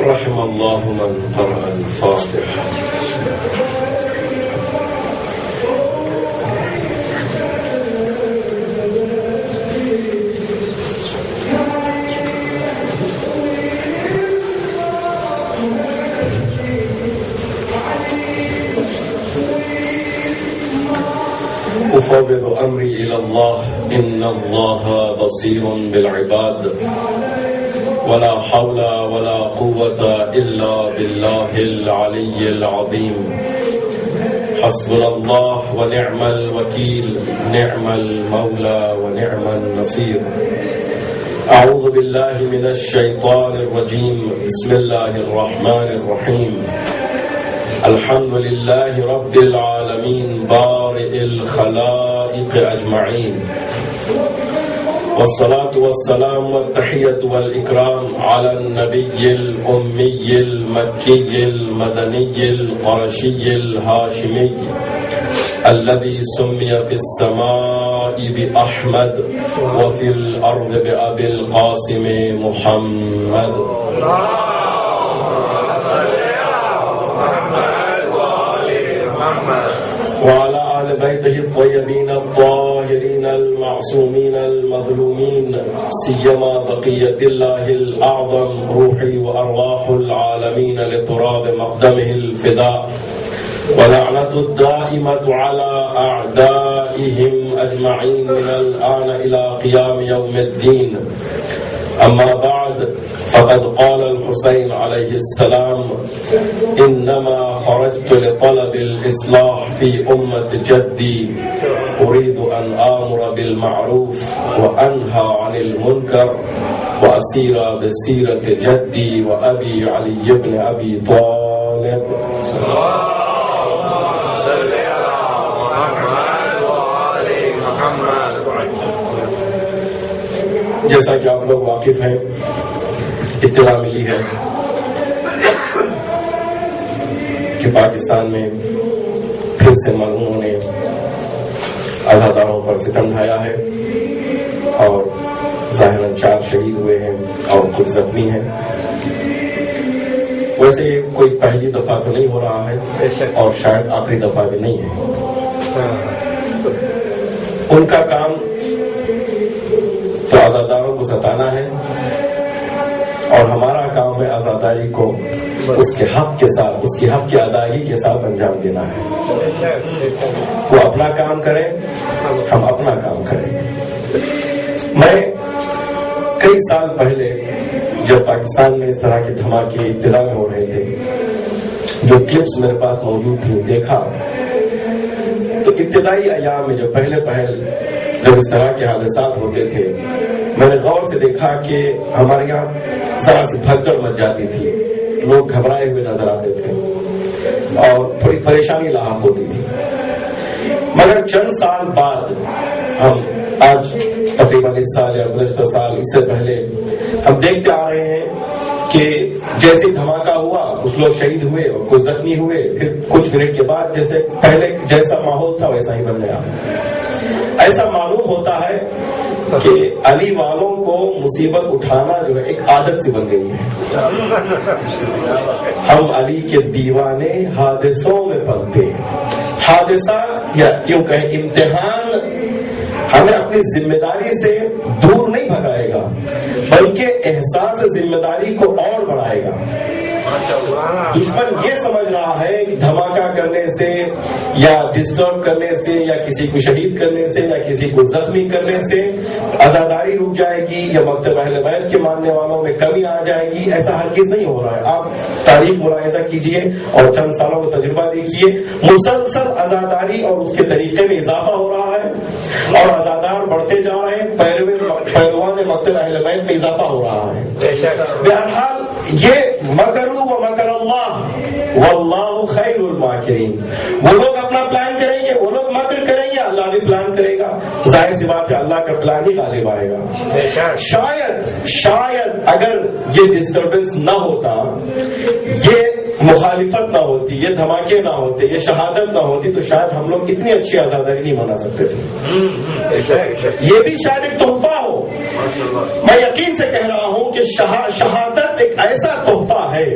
رحم الله من قرأ الفاتحة. أفوض أمري إلى الله إن الله بصير بالعباد ولا حول ولا قوة إلا بالله العلي العظيم. حسبنا الله ونعم الوكيل نعم المولى ونعم النصير. أعوذ بالله من الشيطان الرجيم بسم الله الرحمن الرحيم. الحمد لله رب العالمين بارئ الخلائق أجمعين والصلاة والسلام والتحية والإكرام على النبي الأمي المكي المدني القرشي الهاشمي الذي سمي في السماء بأحمد وفي الأرض بأبي القاسم محمد. وعلى آل بيته الطيبين الطاهرين المعصومين المظلومين سيما بقية الله الأعظم روحي وأرواح العالمين لتراب مقدمه الفداء ولعنة الدائمة على أعدائهم أجمعين من الآن إلى قيام يوم الدين. أما بعد فقد قال الحسين عليه السلام إنما خرجت لطلب الإصلاح في أمة جدي أريد أن آمر بالمعروف وأنهى عن المنكر وأسير بسيرة جدي وأبي علي بن أبي طالب. جیسا کہ آپ لوگ واقف ہیں اطلاع ملی ہے کہ پاکستان میں پھر سے ملعونوں نے عزاداروں پر ستم ڈھایا ہے اور ظاہراً 4 شہید ہوئے ہیں اور کچھ زخمی ہیں. ویسے یہ کوئی پہلی دفعہ تو نہیں ہو رہا ہے اور شاید آخری دفعہ بھی نہیں ہے. ان کا کام تو عزاداروں کو ستانا ہے اور ہمارا کام ہے عزاداری کو اس کے حق کے ساتھ اس کی حق کی ادائیگی کے ساتھ انجام دینا ہے. وہ اپنا کام کریں ہم اپنا کام کریں. میں کئی سال پہلے جب پاکستان میں اس طرح کے دھماکے ابتدا میں ہو رہے تھے جو کلپس میرے پاس موجود تھیں دیکھا تو ابتدائی ایام میں جو پہلے جب اس طرح کے حادثات ہوتے تھے میں نے غور سے دیکھا کہ ہمارے یہاں ذرا سی بھگدڑ مچ جاتی تھی. لوگ گھبرائے ہوئے نظر آتے تھے اور تھوڑی پریشانی لاحق ہوتی تھی. مگر چند سال بعد ہم آج تقریباً اس سال یا گزشتہ سال اس سے پہلے ہم دیکھتے آ رہے ہیں کہ جیسے دھماکہ ہوا کچھ لوگ شہید ہوئے اور کچھ زخمی ہوئے پھر کچھ منٹ کے بعد جیسے پہلے جیسا ماحول تھا ویسا ہی بن گیا. ایسا معلوم ہوتا ہے کہ علی والوں کو مصیبت اٹھانا جو ہے ایک عادت سی بن گئی ہے. ہم علی کے دیوانے حادثوں میں پلتے ہیں. حادثہ یا یوں کہیں امتحان ہمیں اپنی ذمہ داری سے دور نہیں بھگائے گا بلکہ احساس ذمہ داری کو اور بڑھائے گا. دشمن یہ سمجھ رہا ہے کہ دھماکہ کرنے سے یا ڈسٹرب کرنے سے یا کسی کو شہید کرنے سے یا کسی کو زخمی کرنے سے عزاداری رک جائے گی یا مکتب اہل بیت کے ماننے والوں میں کمی آ جائے گی. ایسا ہرگز نہیں ہو رہا ہے. آپ تاریخ ملاحظہ کیجئے اور چند سالوں کا تجربہ دیکھیے. مسلسل عزاداری اور اس کے طریقے میں اضافہ ہو رہا ہے اور عزادار بڑھتے جا رہے ہیں. پیروان مکتب اہل بیت میں اضافہ ہو رہا ہے. بہرحال یہ مکروا و مکر اللہ واللہ خیر الماکرین. وہ لوگ اپنا پلان کریں گے, وہ لوگ مکر کریں گے, اللہ بھی پلان کرے گا. ظاہر سی بات ہے اللہ کا پلان ہی غالب آئے گا. شاید اگر یہ ڈسٹربنس نہ ہوتا, یہ مخالفت نہ ہوتی, یہ دھماکے نہ ہوتے, یہ شہادت نہ ہوتی تو شاید ہم لوگ اتنی اچھی آزاداری نہیں منا سکتے تھے. یہ بھی شاید ایک تحفہ ہو. میں یقین سے کہہ رہا ہوں کہ شہادت ایک ایسا تحفہ ہے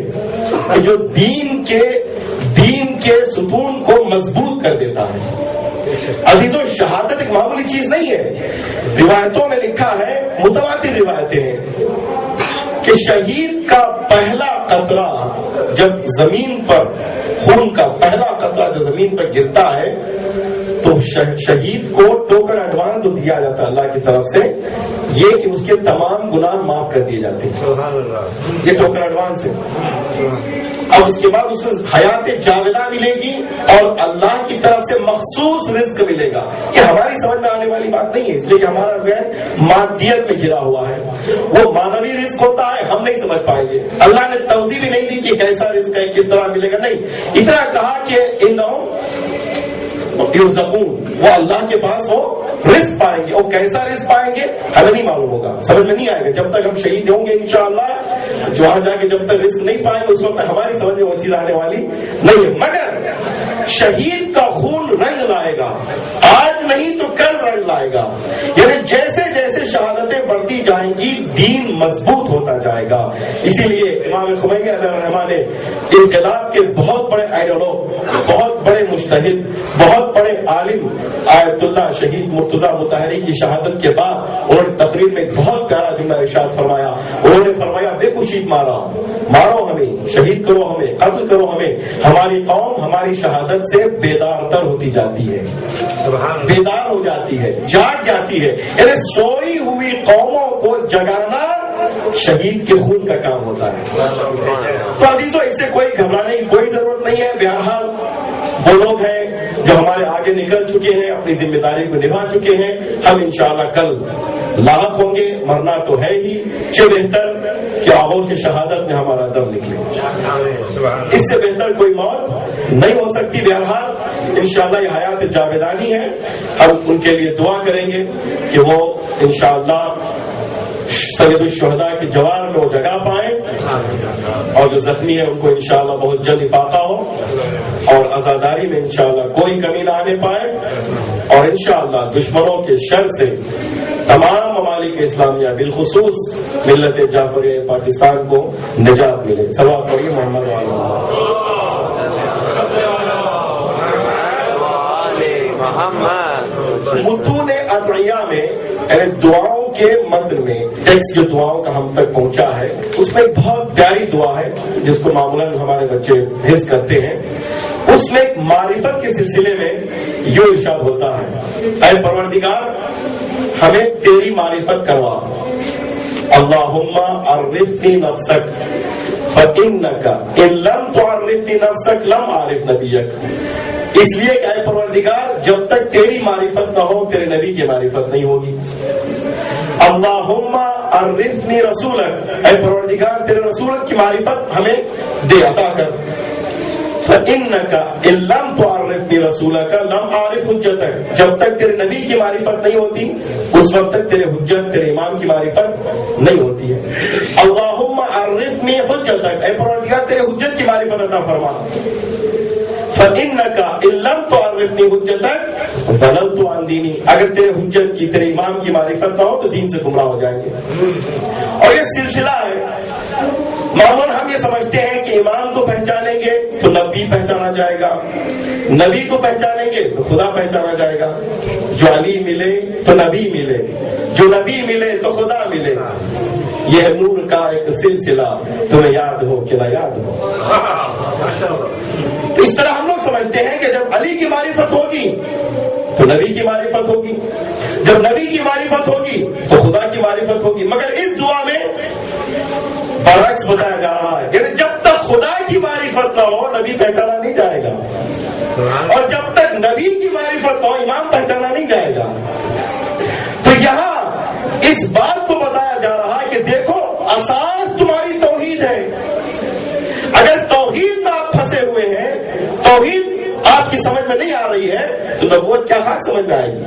جو دین کے ستون کو مضبوط کر دیتا ہے۔ عزیزو، شہادت ایک معمولی چیز نہیں ہے۔ روایتوں میں لکھا ہے، متواتر روایتیں ہیں کہ شہید کا پہلا قطرہ جب زمین پر، خون کا پہلا قطرہ جو زمین پر گرتا ہے تو شہید کو ٹوکن ایڈوانس تو دیا جاتا ہے اللہ کی طرف سے، یہ کہ اس کے تمام گناہ معاف کر دیے جاتے ہیں۔ یہ ٹوکن ایڈوانس ہے۔ اب اس کے بعد اس کو حیات جاودہ ملے گی اور اللہ کی طرف سے مخصوص رزق ملے گا۔ یہ ہماری سمجھ میں آنے والی بات نہیں ہے، اس لیے کہ ہمارا ذہن مادیت میں گھرا ہوا ہے۔ وہ مانوی رزق ہوتا ہے، ہم نہیں سمجھ پائیں گے۔ اللہ نے توضیح بھی نہیں دی کہ کیسا رزق ہے، کس طرح ملے گا، نہیں، اتنا کہا کہ انہم یرزقون، وہ اللہ کے پاس وہ رزق پائیں گے، اور کیسا رزق پائیں گے ہمیں نہیں معلوم ہوگا، سمجھ میں نہیں آئے گا جب تک ہم شہید ہوں گے انشاءاللہ۔ وہاں جا کے جب تک رزق نہیں پائیں گے اس وقت ہماری سمجھ میں وہ چیز آنے والی نہیں ہے۔ مگر شہید کا خون رنگ لائے گا، آج نہیں تو کل رنگ لائے گا، یعنی جیسے جیسے شہادتیں بڑھتی جائیں گی دین مضبوط ہوتا جائے گا۔ اسی لیے امام خمینی علیہ الرحمہ نے انقلاب کے بہت بڑے آئیڈیالوگ، بہت بڑے مجتہد، بہت بڑے عالم آیت اللہ شہید مرتضیٰ مطہری کی شہادت کے بعد انہوں نے تقریر میں ایک بہت پیارا جملہ ارشاد فرمایا۔ انہوں نے فرمایا، بے کشید مارو ہمیں، شہید کرو ہمیں، قتل کرو ہمیں، ہماری قوم ہماری شہادت سے بیدار تر ہوتی جاتی ہے، بیدار ہو جاتی ہے، جاگ جاتی ہے۔ یعنی سوئی ہوئی قوموں کو جگانا شہید کے خون کا کام ہوتا ہے۔ تو عزیزو، اس سے کوئی گھبرانے کی کوئی ضرورت نہیں ہے۔ بہرحال وہ لوگ ہیں جو ہمارے آگے نکل چکے ہیں، اپنی ذمہ داری کو نبھا چکے ہیں، ہم انشاءاللہ کل لاحق ہوں گے، مرنا تو ہے ہی، چھ بہتر کہ آغوش شہادت میں ہمارا دم نکلے، اس سے بہتر کوئی موت نہیں ہو سکتی۔ بہرحال انشاءاللہ یہ حیات جاودانی ہے، ہم ان کے لیے دعا کریں گے کہ وہ انشاءاللہ سید الشہداء کے جوار میں وہ جگہ پائیں، اور جو زخمی ہے ان کو انشاءاللہ بہت جلد افاقہ ہو، اور عزاداری میں انشاءاللہ کوئی کمی نہ آنے پائے، اور انشاءاللہ دشمنوں کے شر سے تمام ممالک اسلامیہ بالخصوص ملت جعفریہ پاکستان کو نجات ملے۔ صلوات پڑھیے محمد متون ادعیہ میں، یعنی دعاؤں کے متن میں، ٹیکسٹ جو دعاؤں کا ہم تک پہنچا ہے اس میں ایک بہت پیاری دعا ہے جس کو معمولاً ہمارے بچے حفظ کرتے ہیں۔ اس میں ایک معرفت کے سلسلے میں یوں ارشاد ہوتا ہے، اے پروردگار ہمیں تیری معرفت کروا، اللہم عرفنی نفسک فإنک ان لم تعرفنی نفسک لم اعرف نبیک۔ اس لیے کہ اے پروردگار جب تک تیری معرفت نہ ہو تیرے نبی کی معرفت نہیں ہوگی۔ اللہم عرفنی رسولک، اے پروردگار تیرے رسولت کی معرفت ہمیں دے، عطا کر۔ فَإِنَّكَ إِن لَّمْ تُعَرِّفْنِي رَسُولَكَ لَمْ أَعْرِفْ حُجَّتَكَ، جب تک تیرے نبی کی معرفت نہیں ہوتی اس وقت تک تیرے حجت، تیرے امام کی معرفت نہیں ہوتی ہے۔ اللہم عرفنی حجتک، اے پروردگار تیرے حجت کی معرفت عطا فرما۔ فَإِنَّكَ إِن لَّمْ تُعَرِّفْنِي حُجَّتَكَ ضَلَلْتُ عَن دِينِي، اگر تیرے حجت کی، تیرے امام کی معرفت نہ ہو تو دین سے گمراہ ہو جائیں گے۔ اور یہ سلسلہ ہے، معمولاً ہم یہ سمجھتے ہیں کہ امام کو پہچانیں گے تو نبی پہچانا جائے گا، نبی کو پہچانیں گے تو خدا پہچانا جائے گا، جو علی ملے تو نبی ملے، جو نبی ملے تو خدا ملے۔ یہ نور کا ایک سلسلہ، تمہیں یاد ہو کہ نہ یاد ہو۔ تو اس طرح ہم لوگ سمجھتے ہیں کہ جب علی کی معرفت ہوگی تو نبی کی معرفت ہوگی، جب نبی کی معرفت ہوگی تو خدا کی معرفت ہوگی۔ مگر اس دعا میں برعکس بتایا جا رہا ہے، یعنی جب تک خدا کی معرفت نہ ہو نبی پہچانا نہیں جائے گا، اور جب تک نبی کی معرفت نہ ہو امام پہچانا نہیں جائے گا۔ تو یہاں اس بات کو بتایا جا رہا ہے کہ دیکھو اساس تمہاری توحید ہے، اگر توحید میں آپ پھنسے ہوئے ہیں، توحید آپ کی سمجھ میں نہیں آ رہی ہے تو نبوت کیا خاک سمجھ میں آئے گی؟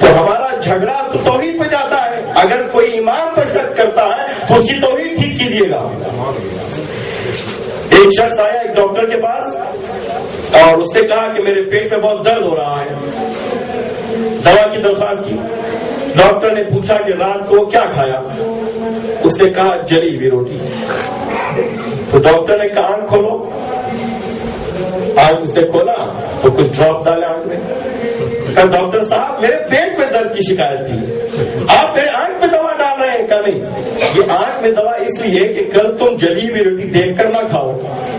تو ہمارا جھگڑا تو توحید پہ جاتا ہے، اگر کوئی امام پر شک کرتا ہے تو اس کی توحید ٹھیک کیجیے گا۔ ایک شخص آیا ایک ڈاکٹر کے پاس اور اس نے کہا کہ میرے پیٹ میں بہت درد ہو رہا ہے، دوا کی درخواست کی۔ ڈاکٹر نے پوچھا کہ رات کو کیا کھایا؟ اس نے کہا جلی ہوئی روٹی۔ تو ڈاکٹر نے کہا آنکھ کھولو. آنکھ اس نے کھولا تو کچھ ڈراپ ڈالے آنکھ میں. کہا ڈاکٹر صاحب میرے پیٹ میں درد کی شکایت تھی, آپ میرے آنکھ میں دوا ڈال رہے ہیں. کہا نہیں, یہ آنکھ میں دوا اس لیے کہ کل تم جلی ہوئی روٹی دیکھ کر نہ کھاؤ.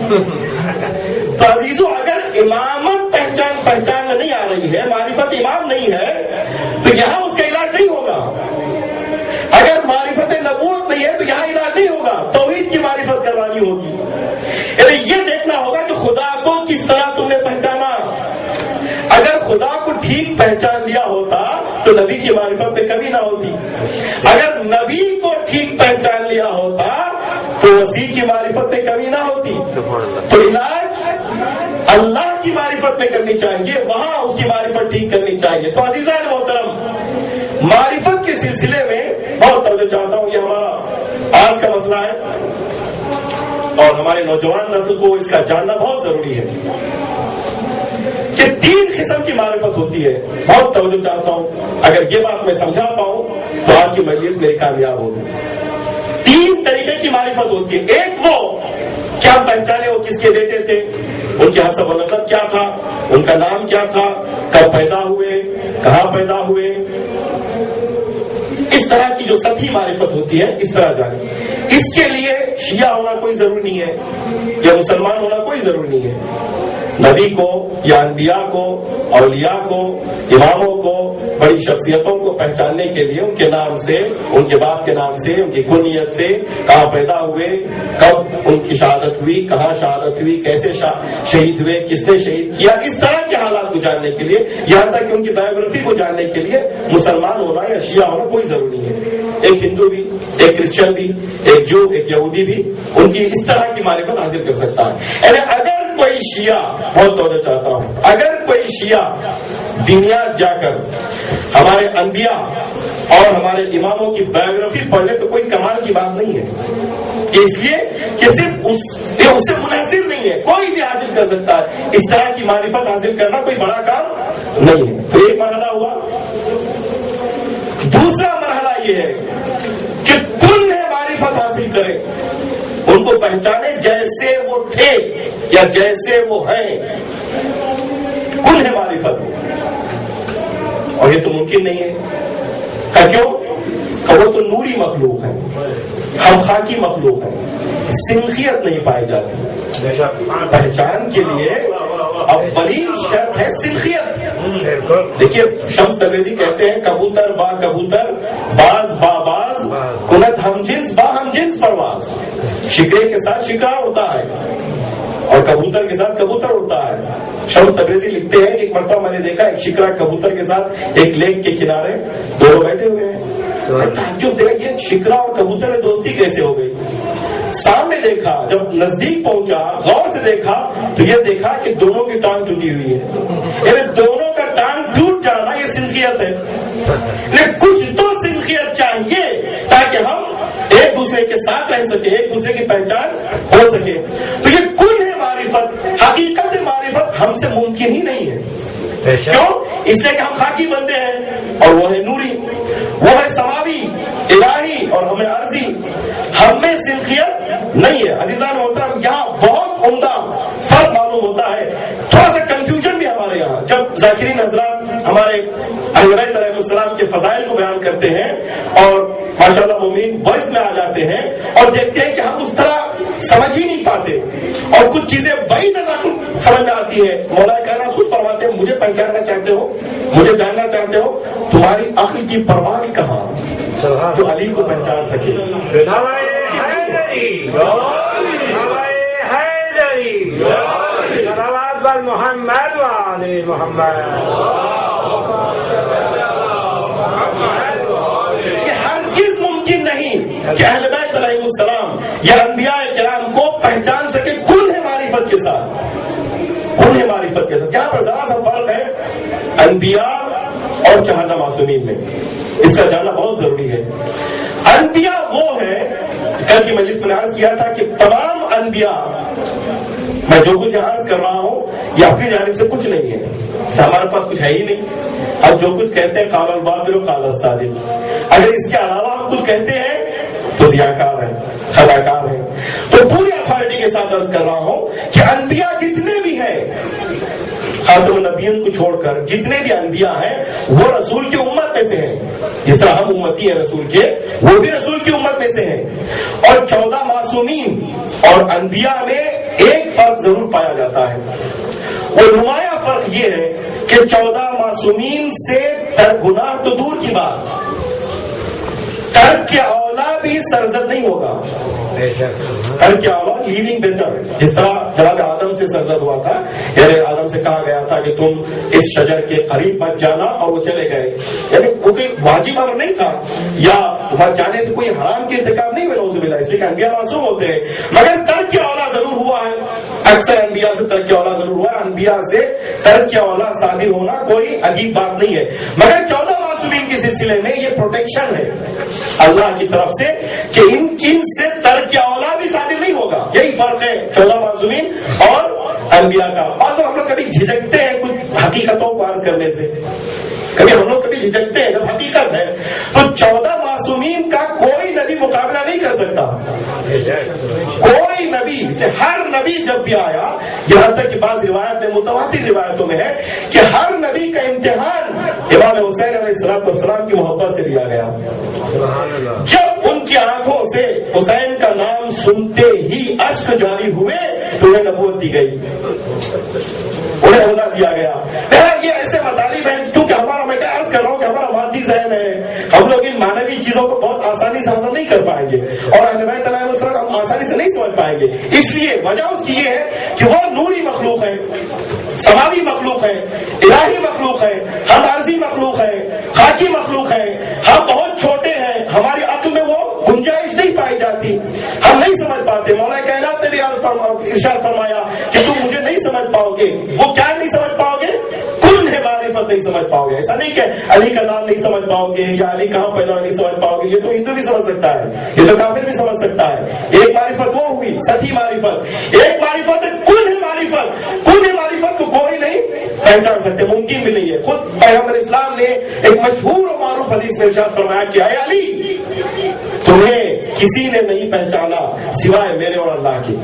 تو عزیزو, اگر امامت پہچان میں نہیں آ رہی ہے, معرفت امام نہیں ہے, تو یہاں اس کا علاج نہیں ہوگا. اگر معرفت نبوت نہیں ہے تو یہاں علاج نہیں ہوگا, توحید کی معرفت کروانی ہوگی. یعنی یہ دیکھنا ہوگا کہ خدا کو کس طرح تم نے پہچانا. اگر خدا کو ٹھیک پہچان لیا ہوتا تو نبی کی معرفت میں کمی نہ ہوتی. اگر نبی کو ٹھیک پہچان لیا ہوتا تو وسیع کی معرفت میں کمی نہ ہوتی. تو علاج اللہ کی معرفت میں کرنی چاہیے, وہاں اس کی معرفت ٹھیک کرنی چاہیے. تو عزیزان محترم, معرفت کے سلسلے میں بہت توجہ چاہتا ہوں. یہ ہمارا آج کا مسئلہ ہے اور ہمارے نوجوان نسل کو اس کا جاننا بہت ضروری ہے کہ 3 قسم کی معرفت ہوتی ہے. بہت توجہ چاہتا ہوں, اگر یہ بات میں سمجھا پاؤں تو آج کی مجلس میری کامیاب ہوگی. 3 طریقے کی معرفت ہوتی ہے. ایک وہ کیا پہچانے وہ کس کے بیٹے تھے, ان کے حسب و نسب کیا تھا, ان کا نام کیا تھا, کب پیدا ہوئے, کہاں پیدا ہوئے. اس طرح کی جو سطحی معرفت ہوتی ہے اس طرح جانے. اس کے لیے شیعہ ہونا کوئی ضروری نہیں ہے یا مسلمان ہونا کوئی ضروری نہیں ہے. نبی کو یا انبیاء کو, اولیاء کو, اماموں کو, بڑی شخصیتوں کو پہچاننے کے لیے ان کے نام سے, ان کے باپ کے نام سے, ان کی کنیت سے, کہاں پیدا ہوئے, کب ان کی شہادت ہوئی, کہاں شہادت ہوئی, کیسے شہید ہوئے, کس نے شہید کیا, اس طرح کے حالات کو جاننے کے لیے, یہاں تک کہ ان کی بایوگرافی کو جاننے کے لیے مسلمان ہونا یا شیعہ ہونا کوئی ضروری نہیں ہے. ایک ہندو بھی, ایک کرسچن بھی, ایک جو, ایک یہودی بھی ان کی اس طرح کی معرفت حاصل کر سکتا ہے. یعنی اگر کوئی شیعہ, بہت توجہ چاہتا ہوں, اگر کوئی شیعہ دینیات جا کر ہمارے انبیاء اور ہمارے اماموں کی بایوگرافی پڑھ لے تو کوئی کمال کی بات نہیں ہے. کہ اس لیے کہ صرف اس سے منحصر نہیں ہے, کوئی بھی حاصل کر سکتا ہے. اس طرح کی معرفت حاصل کرنا کوئی بڑا کام نہیں ہے. تو ایک مرحلہ ہوا. دوسرا مرحلہ یہ ہے کہ کل معرفت حاصل کرے, ان کو پہچانے جیسے وہ تھے یا جیسے وہ ہیں. کل ہے معرفت, اور یہ تو ممکن نہیں ہے. کیوں؟ کہ وہ تو نوری مخلوق ہے, ہم خاکی مخلوق ہیں, سنخیت نہیں پائی جاتی. پہچان کے لیے اولین شرط ہے سنخیت. دیکھیے شمس تبریزی کہتے ہیں کبوتر با کبوتر, باز با باز, کند ہم جنس با ہم جنس پرواز. شکرے کے ساتھ شکرا اڑتا ہے اور کبوتر کے ساتھ کبوتر اڑتا ہے. شمس تبریزی لکھتے ہیں ایک مرتبہ میں نے دیکھا ایک شکرا کبوتر کے ساتھ ایک لیک کے کنارے دونوں بیٹھے ہوئے ہیں. تعجب دیکھا یہ شکرا اور کبوتر میں دوستی کیسے ہو گئی. سامنے دیکھا, جب نزدیک پہنچا, غور سے دیکھا تو یہ دیکھا کہ دونوں کی ٹانگ ٹوٹی ہوئی ہے. یعنی دونوں کا ٹانگ ٹوٹ جانا یہ سنخیت ہے. لیکن کچھ تو سنخیت چاہیے تاکہ ہم ایک دوسرے کے ساتھ رہ سکے, ایک دوسرے کی پہچان ہو سکے. تو یہ کل ہے معرفت. حقیقت معرفت ہم سے ممکن ہی نہیں ہے. کیوں؟ اس لیے کہ ہم خاکی بندے ہیں اور وہ ہے نوری, وہ ہے سماوی الہی اور ہمیں عرضی. ہم میں سنخیت نہیں ہے. عزیزان محترم, یہاں بہت عمدہ فرق معلوم ہوتا ہے. تھوڑا سا کنفیوژن بھی ہمارے یہاں جب ذاکرین حضرات ہمارے اہل بیت علیہ السلام کے فضائل کو بیان کرتے ہیں اور ماشاءاللہ مومنین وائس میں آ جاتے ہیں اور دیکھتے ہیں کہ ہم اس طرح سمجھ ہی نہیں پاتے اور کچھ چیزیں بعید نظر سمجھ میں آتی ہے. مولا کہنا خود فرماتے ہیں مجھے پہچاننا چاہتے ہو, مجھے جاننا چاہتے ہو, تمہاری عقل کی پرواز کہاں جو علی کو پہچان سکے. محمد وعلی محمد. یہ ہرگز ممکن نہیں کہ اہل بیت علیہ السلام یا انبیاء کرام کو پہچان سکے کن ہے معرفت کے ساتھ. کن ہے معرفت کے ساتھ. یہاں پر ذرا سا فرق ہے انبیاء اور 4 معصومین میں, اس کا جاننا بہت ضروری ہے. انبیاء وہ ہیں, کل کی مجلس میں نے عرض کیا تھا کہ تمام انبیاء, میں جو کچھ عرض کر رہا ہوں یہ اپنی جانب سے کچھ نہیں ہے, ہمارے پاس کچھ ہے ہی نہیں. اب جو کچھ کہتے ہیں قال الباطل قال الصادق, اگر اس کے علاوہ ہم کچھ کہتے ہیں تو ضیاءکار ہیں, خطاکار ہیں. تو پوری اتھارٹی کے ساتھ عرض کر رہا ہوں کہ انبیاء جتنے بھی ہیں خاتم النبیین کو چھوڑ کر جتنے بھی انبیاء ہیں وہ رسول کی امت میں سے ہیں. جس طرح ہم امتی ہیں رسول کے, وہ بھی رسول کی امت میں سے ہیں. اور 14 معصومین اور انبیاء میں ایک فرق ضرور پایا جاتا ہے. وہ نمایاں فرق یہ ہے کہ 14 معصومین سے گناہ تو دور کی بات, ترک کے اولا بھی سرزد نہیں ہوگا. ترک کے اولا لیونگ بیٹر, جس طرح جناب آدم سے سرزد ہوا تھا, یعنی آدم سے کہا گیا تھا کہ تم اس شجر کے قریب مت جانا, اور وہ چلے گئے. یعنی وہ کوئی واجب امر نہیں تھا, یا وہاں جانے سے کوئی حرام کے ارتکاب نہیں ہوا, نعوذ باللہ, اس لیے کہ انبیاء معصوم ہوتے ہیں. مگر ترک کے اولا ضرور ہوا ہے. اکثر انبیاء سے ترک اولا ضرور ہوا ہے. انبیاء سے ترک اولا صادر ہونا کوئی عجیب بات نہیں ہے. مگر 14 معصومین کے سلسلے میں یہ پروٹیکشن ہے اللہ کی طرف سے کہ ان سے ترک اولا بھی صادر نہیں ہوگا. یہی فرق ہے 14 معصومین اور انبیاء کا. اور تو ہم لوگ کبھی جھجکتے ہیں کچھ حقیقتوں کو عرض کرنے سے, کبھی ہم لوگ کبھی جھجکتے ہیں. جب حقیقت ہے تو 14 معصومین کا کوئی نبی مقابلہ نہیں کر سکتا. کوئی نبی, ہر نبی جب بھی آیا, یہاں تک کہ بعض روایت میں, متواتر روایتوں میں ہے کہ ہر نبی کا امتحان امام حسین علیہ السلام کی محبت سے لیا گیا. جب ان کی آنکھوں سے حسین کا نام سنتے ہی اشک جاری ہوئے تو انہیں نبوت دی گئی, انہیں عہدہ دیا گیا. یہ ایسے مطالب ہیں کیونکہ ہمارا, میں کیا عرض کر رہا ہوں کہ ہمارا مادی ذہن ہے, ہم لوگ ان معنوی چیزوں کو بہت آسانی سے حاصل نہیں کر پائیں گے, اور اہل بیت علیہ السلام ہم آسانی سے نہیں سمجھ پائیں گے. اس لیے وجہ اس کی یہ ہے کہ وہ نوری مخلوق ہے, سماوی مخلوق ہے, الہی مخلوق ہے, ہم عارضی مخلوق ہے, خاکی مخلوق ہے. ہم بہت چھوٹے ہیں, ہماری عقل میں وہ گنجائش نہیں پائی جاتی, ہم نہیں سمجھ پاتے. مولا کائنات نے بھی ارشاد فرمایا کہ تم مجھے نہیں سمجھ پاؤ گے. وہ کیا نہیں سمجھ پاؤ گے؟ کل ہے معرفت نہیں سمجھ پاؤ گے. ایسا نہیں کہ علی کا نام نہیں سمجھ پاؤ گے یا علی کہاں پیدا نہیں سمجھ پاؤ گے. یہ تو ہندو بھی سمجھ سکتا ہے, یہ تو کافر بھی سمجھ سکتا ہے. ایک معرفت وہ ہوئی سچی معرفت, ایک معرفت ہے کل ہے معرفت. کل ہے معرفت کو کوئی نہیں پہچان سکتے, ممکن بھی نہیں ہے. خود پیغمبر اسلام نے ایک مشہور و معروف حدیث میں ارشاد فرمایا کہ اے علی, تمہیں کسی نے نہیں پہچانا سوائے میرے اور اللہ کے,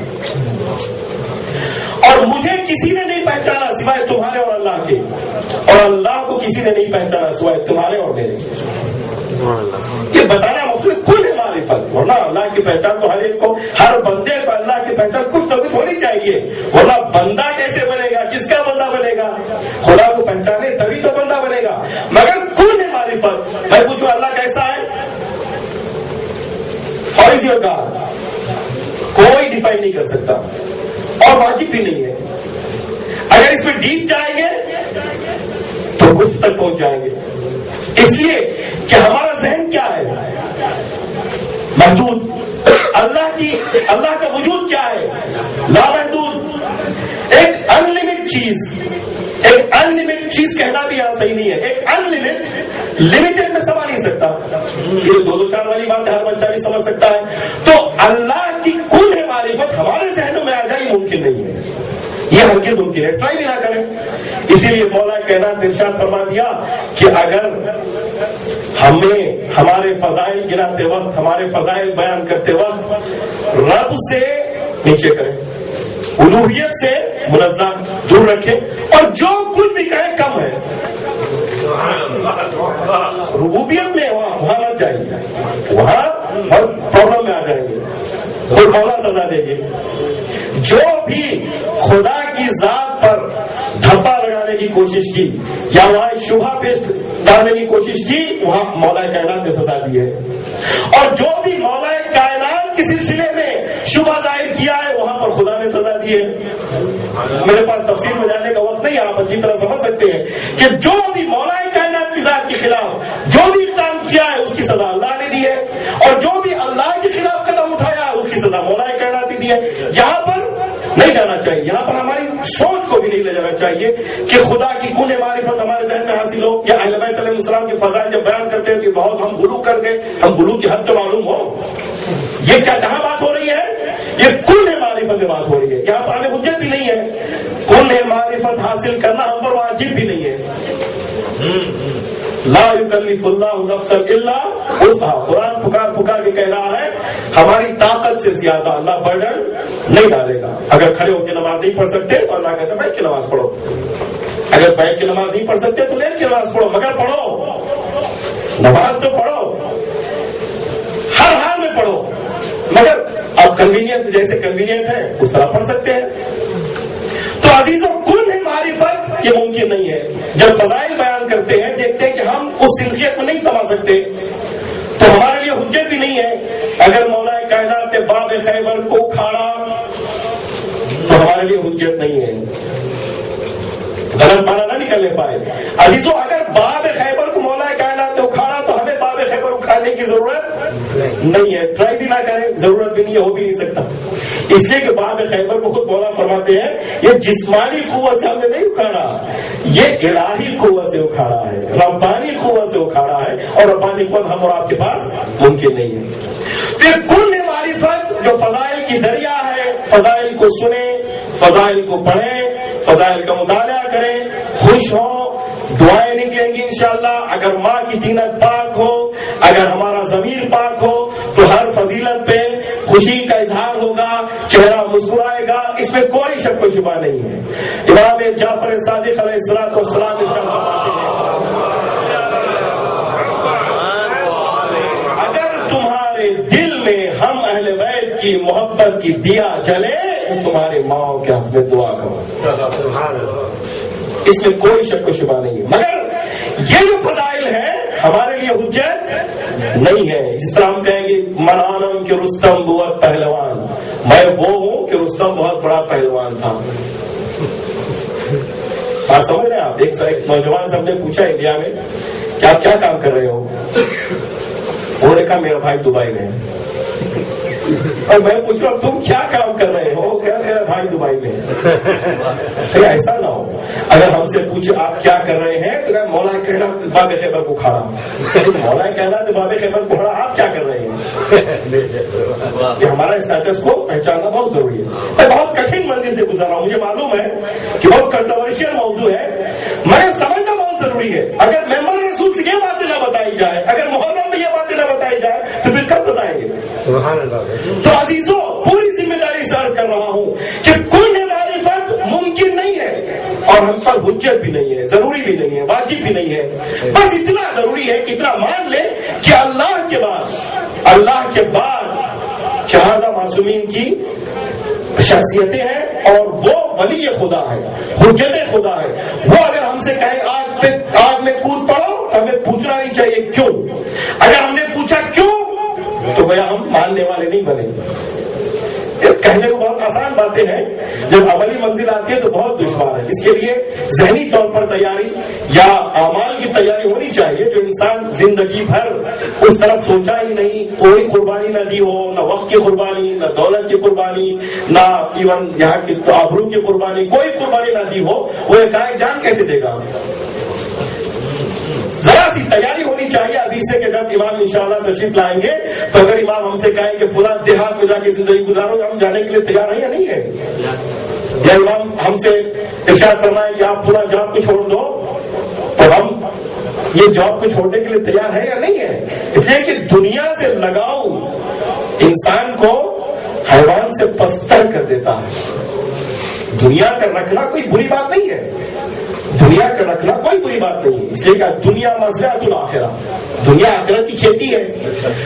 اور مجھے کسی نے نہیں پہچانا سوائے تمہارے اور اللہ کے, اور اللہ کو کسی نے نہیں پہچانا سوائے تمہارے اور میرے. یہ بتانا مقصود کل ہے معرفت, ورنہ اللہ کی پہچان تو ہر ایک کو, ہر بندے کو اللہ کی پہچان کچھ نہ کچھ ہونی چاہیے, ورنہ بندہ کیسے بنے گا, کس کا بندہ بنے گا؟ خدا کو پہچانے تبھی تو بندہ بنے گا. مگر کل ہے معرفت. میں پوچھوں اللہ کیسا ہے؟ How is your God? کوئی ڈیفائن نہیں کر سکتا, اور واجب بھی نہیں ہے. اگر اس میں ڈیپ جائیں گے تو گفت تک پہنچ جائیں گے. اس لیے کہ ہمارا ذہن کیا ہے؟ محدود. اللہ کا وجود کیا ہے؟ لامحدود. ایک انلمیٹڈ چیز, ایک انلمیٹڈ چیز کہنا بھی یہاں صحیح نہیں ہے. ایک انلمیٹڈ لمیٹڈ میں سمجھ نہیں سکتا. یہ 2-4 والی بات ہر بچہ بھی سمجھ سکتا ہے. تو اللہ کی کل ہے معرفت ہمارے ذہنوں میں آ جائے ممکن نہیں ہے, یہ ہرگز ممکن ہے, ٹرائی بھی نہ کریں. اسی لیے مولا کائنات نے ارشاد فرما دیا کہ اگر ہمیں ہمارے فضائل گناتے وقت, ہمارے فضائل بیان کرتے وقت رب سے نیچے کریں, الوہیت سے منزہ دور رکھیں, اور جو کچھ بھی کہیں کم ہے. ربوبیت میں وہاں مت جائیے, وہاں بہت پرابلم میں آ جائیں گے, کوئی مولا سزا دیں گے. جو بھی خدا کی ذات پر دھبا لگانے کی کوشش کی یا وہاں شبہ پیش ڈالنے کی کوشش کی, وہاں مولا کائنات نے سزا دی ہے. اور جو بھی مولا کائنات کے سلسلے میں شبہ ظاہر کیا ہے, وہاں پر خدا نے سزا دی ہے. میرے پاس تفصیل میں جانے کا وقت نہیں, آپ اچھی طرح سمجھ سکتے ہیں کہ جو بھی مولا کائنات کی ذات کے خلاف جو بھی اقدام کیا ہے اس کی سزا اللہ نے دی ہے, اور جو بھی اللہ کے خلاف قدم اٹھایا ہے اس کی سزا مولا کائنات نے دی ہے. یہاں پر نہیں جانا چاہیے, یہاں پر ہماری سوچ کو بھی نہیں لے جانا چاہیے کہ خدا کی کل معرفت ہمارے ذہن میں حاصل ہو, یا اہل بیت علیہ السلام کے فضائل جب بیان کرتے ہیں تو بہت ہم غلو کر دیں. ہم غلو کی حد تو معلوم ہو. یہ کیا کہاں بات ہو رہی ہے؟ یہ کل معرفت میں بات ہو رہی ہے. یہاں پر ہمیں حجت بھی نہیں ہے, کل معرفت حاصل کرنا ہم پر واجب بھی نہیں ہے. لا یکلف اللہ نفسا الا وسعها. قرآن پکار کے کہہ رہا ہے ہماری طاقت سے زیادہ اللہ برڈن نہیں ڈالے گا. اگر کھڑے ہو کے نماز نہیں پڑھ سکتے تو اللہ کہتا ہے بیٹھ کے نماز پڑھو. اگر بیٹھ کے نماز نہیں پڑھ سکتے تو لیٹ کے نماز پڑھو, مگر پڑھو, نماز تو پڑھو, ہر حال میں پڑھو. مگر اب کنوینئنس جیسے کنوینئنٹ ہے اس طرح پڑھ سکتے ہیں. تو عزیزوں, کن معرفت یہ ممکن نہیں ہے. جب فضائل بیان کرتے ہیں دیکھتے ہیں کہ ہم اس سنخیت میں نہیں سما سکتے تو ہمارے لیے حجت بھی نہیں ہے. اگر مولا کائنات نے باب خیبر کو اکھاڑا تو ہمارے لیے حجت نہیں ہے. غلط معنی نہ نکلنے پائے. عزیزوں, اگر باب خیبر کو مولا کائنات نے اکھاڑا تو ہمیں باب خیبر اکھاڑنے کی ضرورت نہیں ہے. ٹرائی بھی نہ کریں, ضرورت بھی نہیں ہے, ہو بھی نہیں سکتا. اس لیے کہ باب خیبر کو خود مولا فرماتے ہیں یہ جسمانی قوت سے ہم نے نہیں اکھاڑا, یہ الہی قوت سے اکھاڑا ہے, ربانی قوت سے اکھاڑا ہے, اور ربانی قوت ہم اور آپ کے پاس ممکن نہیں ہے. پھر کل معرفت جو فضائل کی دریا ہے, فضائل کو سنیں, فضائل کو پڑھیں, فضائل کا مطالعہ کریں, خوش ہوں, دعائیں نکلیں گی انشاءاللہ. اگر ماں کی طینت پاک ہو, اگر ہمارا ضمیر پاک ہو تو ہر فضیلت پہ خوشی کا اظہار ہوگا, چہرہ مسکرائے گا, اس میں کوئی شک و شبہ نہیں ہے. امام جعفر صادق علیہ الصلوۃ والسلام ارشاد فرماتے ہیں اگر تمہارے دل میں ہم اہل بیت کی محبت کی دیا جلے تو تمہارے ماں کے حق میں دعا کرو. اس میں کوئی شک و شبہ نہیں ہے. مگر یہ جو فضائل ہیں ہمارے لیے حجت نہیں ہے. جس طرح ہم کہیں گے منانم کہ رستم بہت پہلوان, میں وہ ہوں کہ رستم بہت بڑا پہلوان تھا. بات سمجھ رہے ہیں آپ؟ ایک نوجوان سے ہم نے پوچھا انڈیا میں کہ آپ کیا کام کر رہے ہو, انہوں نے کہا میرا بھائی دبئی میں. اور میں پوچھ رہا ہوں تم کیا کام کر رہے ہو, کیا میرا بھائی دبئی میں. کہیں ایسا نہ ہو اگر ہم سے پوچھے آپ کیا کر رہے ہیں تو کہ مولا کہنا باب خیبر کو کھاڑا. مولا کہنا تو باب خیبر کو کھاڑا, آپ کیا کر رہے ہیں؟ یہ ہمارا اسٹیٹس کو پہچاننا بہت ضروری ہے. میں بہت کٹھن منزل سے گزر رہا ہوں, مجھے معلوم ہے کہ بہت کنٹروورشل موضوع ہے, میں سمجھنا بہت ضروری ہے. اگر ممبر رسول سے یہ باتیں نہ بتائی جائے, اگر محرم میں یہ باتیں نہ بتائی جائے تو پھر کب بتائیں گے؟ تو عزیزوں, پوری ذمہ داری سے عرض کر رہا ہوں کہ کوئی معرفت ممکن نہیں ہے اور ہم پر حجت بھی نہیں ہے, ضروری بھی نہیں ہے, واجب بھی نہیں ہے. بس اتنا ضروری ہے, اتنا مان لے کہ اللہ کے بعد 4 معصومین کی شخصیتیں ہیں اور وہ ولی خدا ہے, حجت خدا ہے. وہ اگر ہم سے کہیں آگ میں کود پڑو تو ہمیں پوچھنا نہیں چاہیے کیوں. اگر ہم نے پوچھا کیوں تو گویا ہم ماننے والے نہیں بنے. کہنے کو بہت آسان باتیں ہیں, جب عملی منزل آتی ہے تو بہت دشوار ہے. اس کے لیے ذہنی طور پر تیاری یا اعمال کی تیاری ہونی چاہیے جو انسان زندگی بھر اس طرف سوچا ہی نہیں, کوئی قربانی نہ دی ہو, نہ وقت کی قربانی, نہ دولت کی قربانی, نہ ایون یہاں کی آبرو کی قربانی, کوئی قربانی نہ دی ہو, وہ ایک جان کیسے دے گا؟ ذرا سی تیاری ہونی چاہیے ابھی سے کہ جب امام انشاءاللہ تشریف لائیں گے تو اگر امام ہم سے کہیں کہ فلاں دیہات میں جا کے زندگی گزارو, ہم جانے کے لیے تیار ہیں یا نہیں ہے؟ یا امام ہم سے ارشاد فرمائیں کہ آپ فلاں جاب کو چھوڑ دو تو ہم یہ جاب کو چھوڑنے کے لیے تیار ہیں یا نہیں ہے؟ اس لیے کہ دنیا سے لگاؤ انسان کو حیوان سے پستر کر دیتا ہے. دنیا کا رکھنا کوئی بری بات نہیں ہے, دنیا کا رکھنا کوئی بری بات نہیں ہے. اس لیے کہ دنیا مزرعۃ الآخرہ, دنیا آخرت کی کھیتی ہے.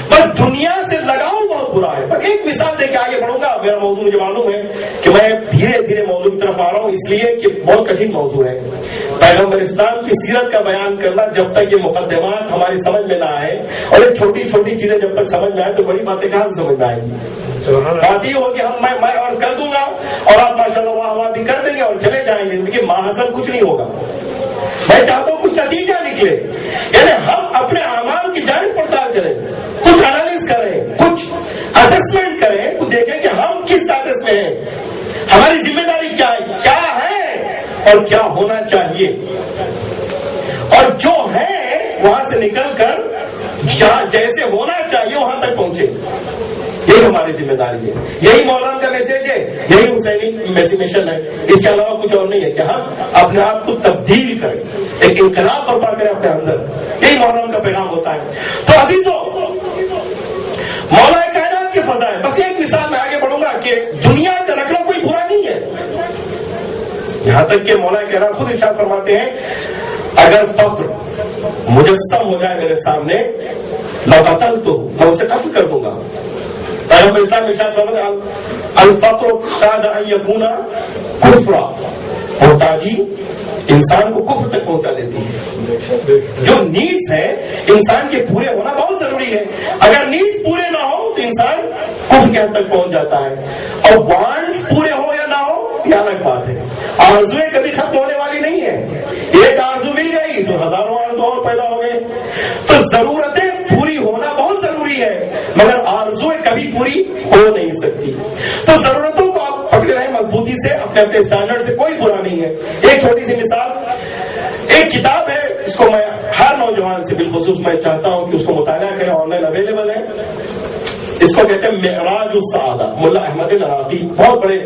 بس دنیا سے لگاؤ بہت برا ہے. بس ایک مثال دے کے آگے بڑھوں گا. میرا موضوع مجھے معلوم ہے کہ میں دھیرے دھیرے موضوع کی طرف آ رہا ہوں, اس لیے کہ بہت کٹھن موضوع ہے. پیغمبر اسلام کی سیرت کا بیان کرنا, جب تک یہ مقدمات ہماری سمجھ میں نہ آئے اور یہ چھوٹی چھوٹی چیزیں جب تک سمجھ میں آئے تو بڑی باتیں کہاں سے سمجھ میں آئیں گی؟ بات یہ ہو کہ میں عرض کر دوں گا اور آپ ماشاءاللہ واہ بھی کر دیں گے اور چلے جائیں گے, لیکن ماحصل کچھ نہیں ہوگا. میں چاہتا ہوں کچھ نتیجہ نکلے, یعنی ہم اپنے اعمال کی جانچ پڑتال کریں, کچھ انالیس کریں, کچھ اسسمنٹ کریں, کچھ دیکھیں کہ ہم کس اسٹیٹس میں ہیں, ہماری ذمہ داری کیا ہے اور کیا ہونا چاہیے, اور جو ہے وہاں سے نکل کر جہاں جیسے ہونا چاہیے وہاں تک پہنچے. یہی ہماری ذمہ داری ہے, یہی مولانا کا میسج ہے, یہی حسینی مشن ہے. اس کے علاوہ کچھ اور نہیں ہے کہ ہم اپنے آپ کو تبدیل کریں, ایک انقلاب برپا کریں اپنے اندر. یہی مولانا کا پیغام ہوتا ہے. تو عزیزوں, مولا کائنات کے فضائل یہاں تک کہ مولا کرام خود ارشاد فرماتے ہیں اگر فقر مجسم ہو جائے میرے سامنے لقتلتہ، میں اسے قتل کر دوں گا. پیغمبر اسلام ارشاد فرماتے ہیں الفقر کاد ان یکون کفرا، محتاجی انسان کو کفر تک پہنچا دیتی ہے. جو نیڈز ہے انسان کے پورے ہونا بہت ضروری ہے. اگر نیڈز پورے نہ ہو تو انسان کفر کے حد تک پہنچ جاتا ہے. اور وانٹس پورے ہو یا نہ ہو یہ الگ بات ہے. آرزویں کبھی ختم ہونے والی نہیں ہے. ایک آرزو مل گئی تو ہزاروں آرزو اور پیدا ہو گئے. تو ضرورتیں پوری ہونا بہت ضروری ہے، مگر آرزویں کبھی پوری ہو نہیں سکتی. تو ضرورتوں کو آپ پکڑے رہیں مضبوطی سے، اپنے اپنے اسٹینڈرڈ سے، کوئی برا نہیں ہے. ایک چھوٹی سی مثال، ایک کتاب ہے، اس کو میں ہر نوجوان سے بالخصوص میں چاہتا ہوں کہ اس کو مطالعہ کریں، آن لائن اویلیبل ہے. اس کو کہتے ہیں معراج السعادہ. ملا احمد العراقی بہت بڑے